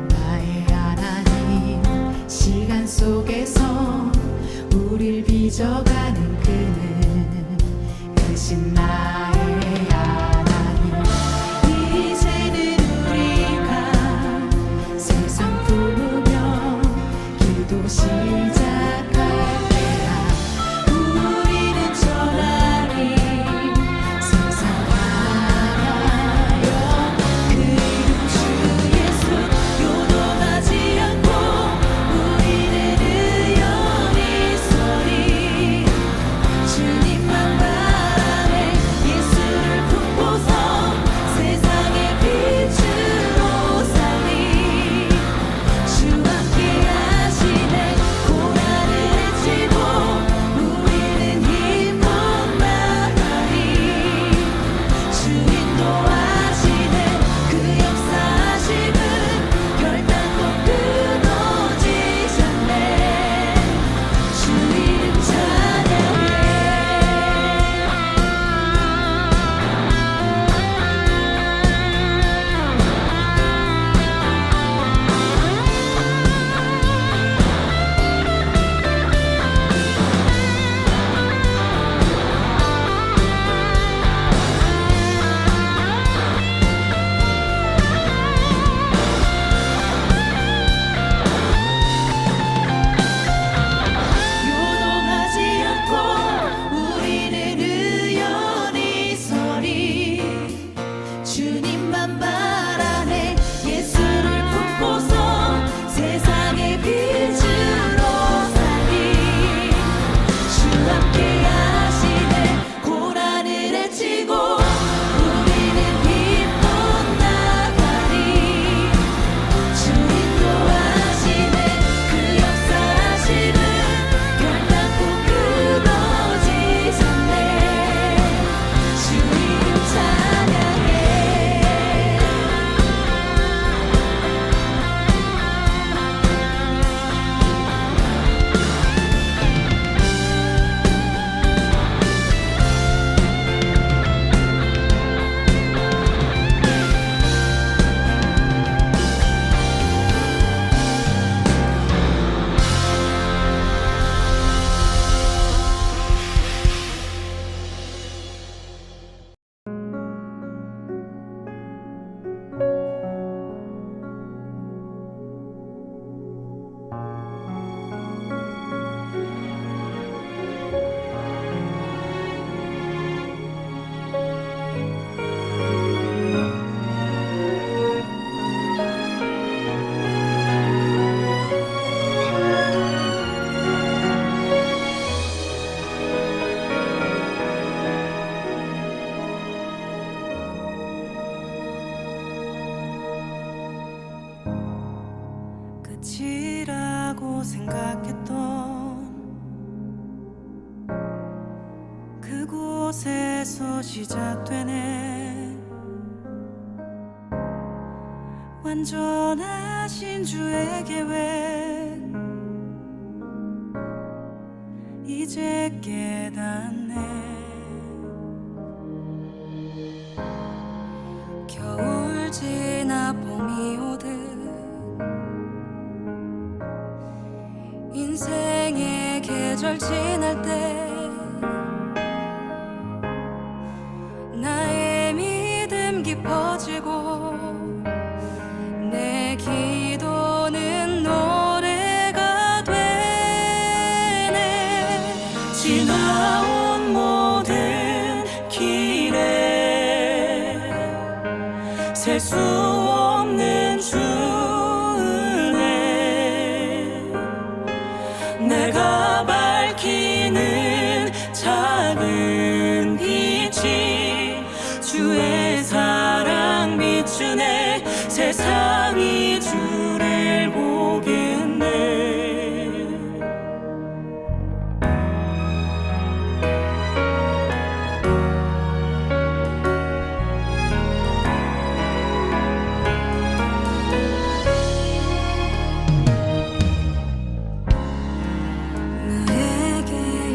나의 하나님, 시간 속에서 우릴 빚어가는 그는 크신 나의 하나님. 이제는 우리가 세상 품으며 기도 시작할 때라. 우리는 전하니 세상 향하여 그 이름 주 예수 요동하지 않고 우리는 의연히 서리. 주님만 바라네. 예수 끝이라고 생각했던 그곳에서 시작되네. 완전하신 주의 계획 이제 깨닫네. 겨울 지나 봄이 오듯 인생의 계절 지날 때 나의 믿음 깊어지고 내 기도는 노래가 되네. 지나온 모든 길에 셀 수 없는 주은혜 내가 밝히는 작은 빛이 주의 사랑 비추네. 세상이 주를 보겠네. 나에게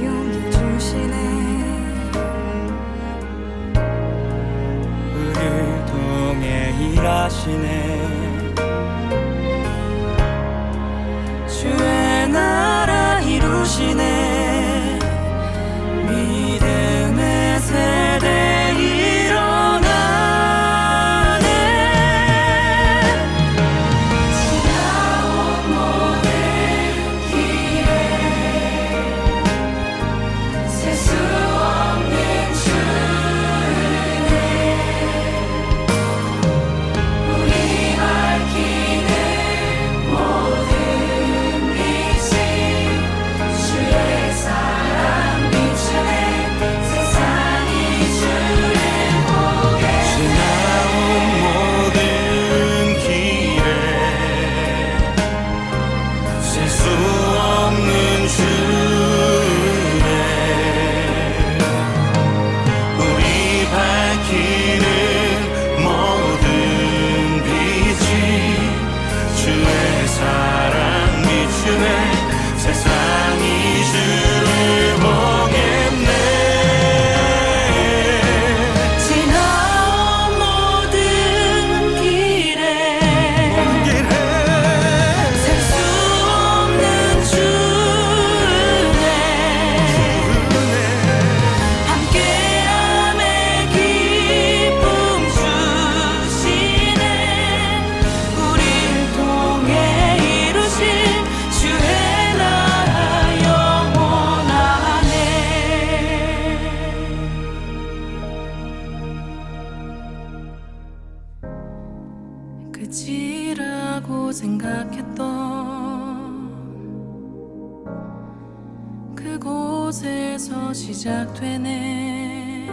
용기 주시네. 우리를 통해 일하시네. 주의 나라 이루시네. 믿음의 세대 일어나네. 지나온 모든 길에 셀 수 없는 주은혜 우리 밝히는 모든 빛이 주의 사랑 비추네. 세상이 주를 보게. 지나온 모든 길에 셀 수 없는 주네 우리 밝히는 모든 빛이 주의 사랑 비추네. 세상이 주를 보겠네. 지나온 모든 길에 셀 수 없는 주은혜 함께함의 기쁨 주시네. 우릴 통해 이루신 주의 나라 영원하네. 끝이라고 생각했던 그곳에서 시작되네.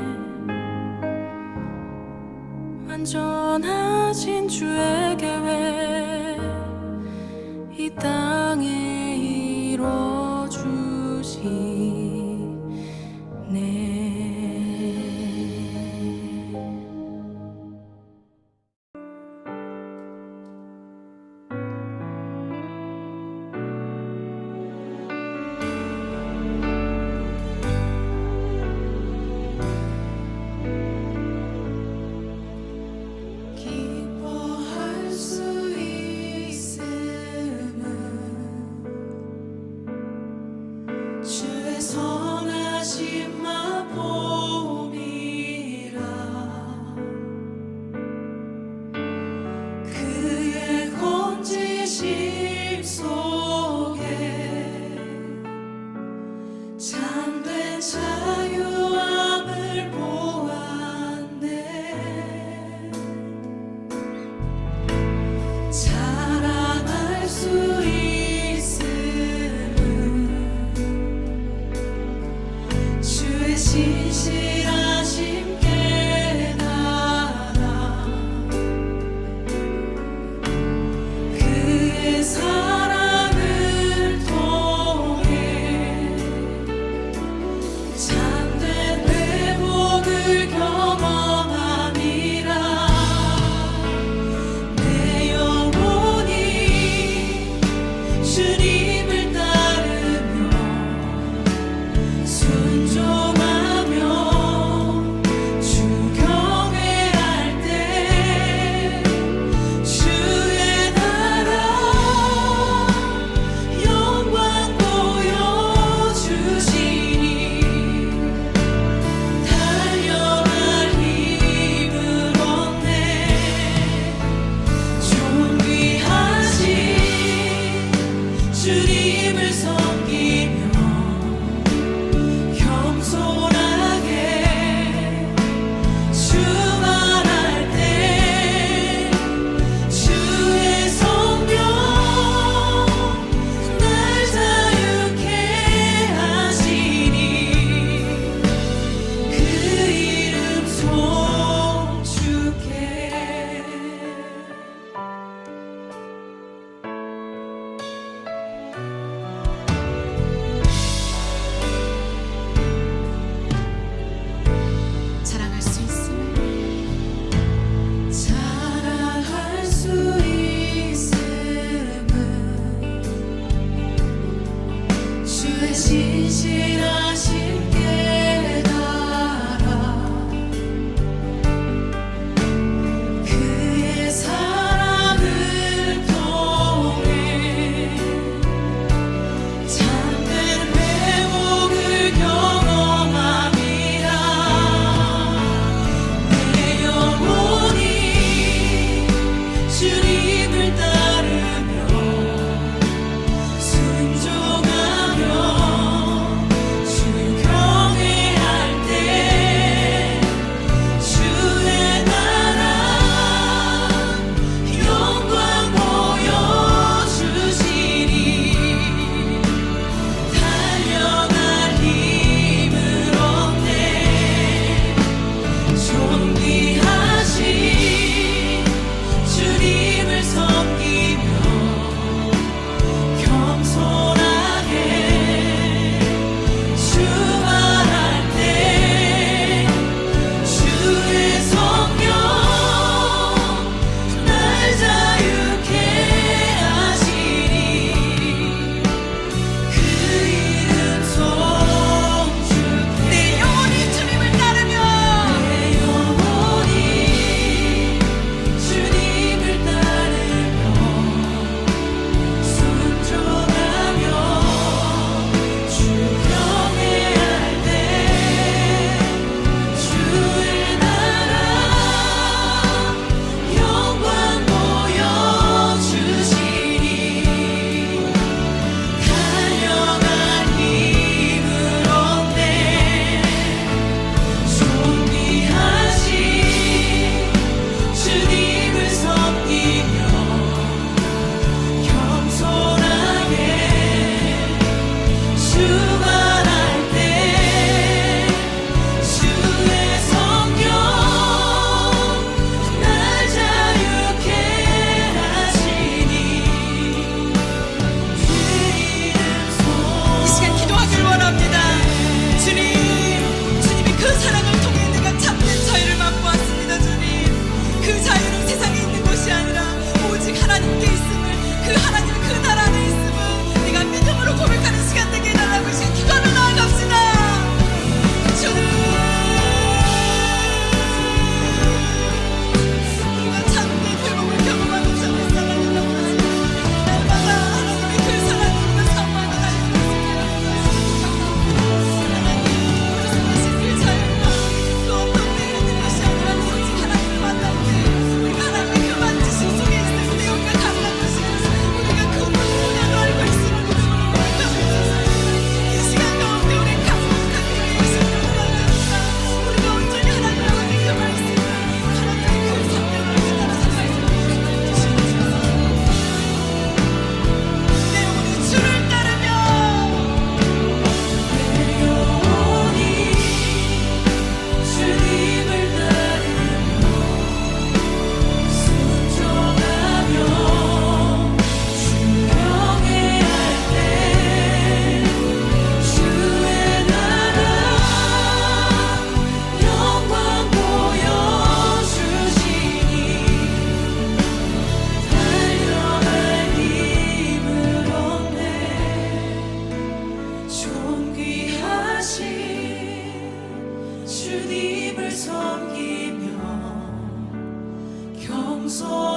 완전하신 주의 계획 이 땅에 이뤄주시네. 기뻐할 수 있음은 주의 선하심 맛봄이라. 그의 건지심 속에 참된 자유함을 보았네. 자랑할 수 있음은 주의 신실하심 깨달아. 그의 사랑을 주님을 섬기며 겸손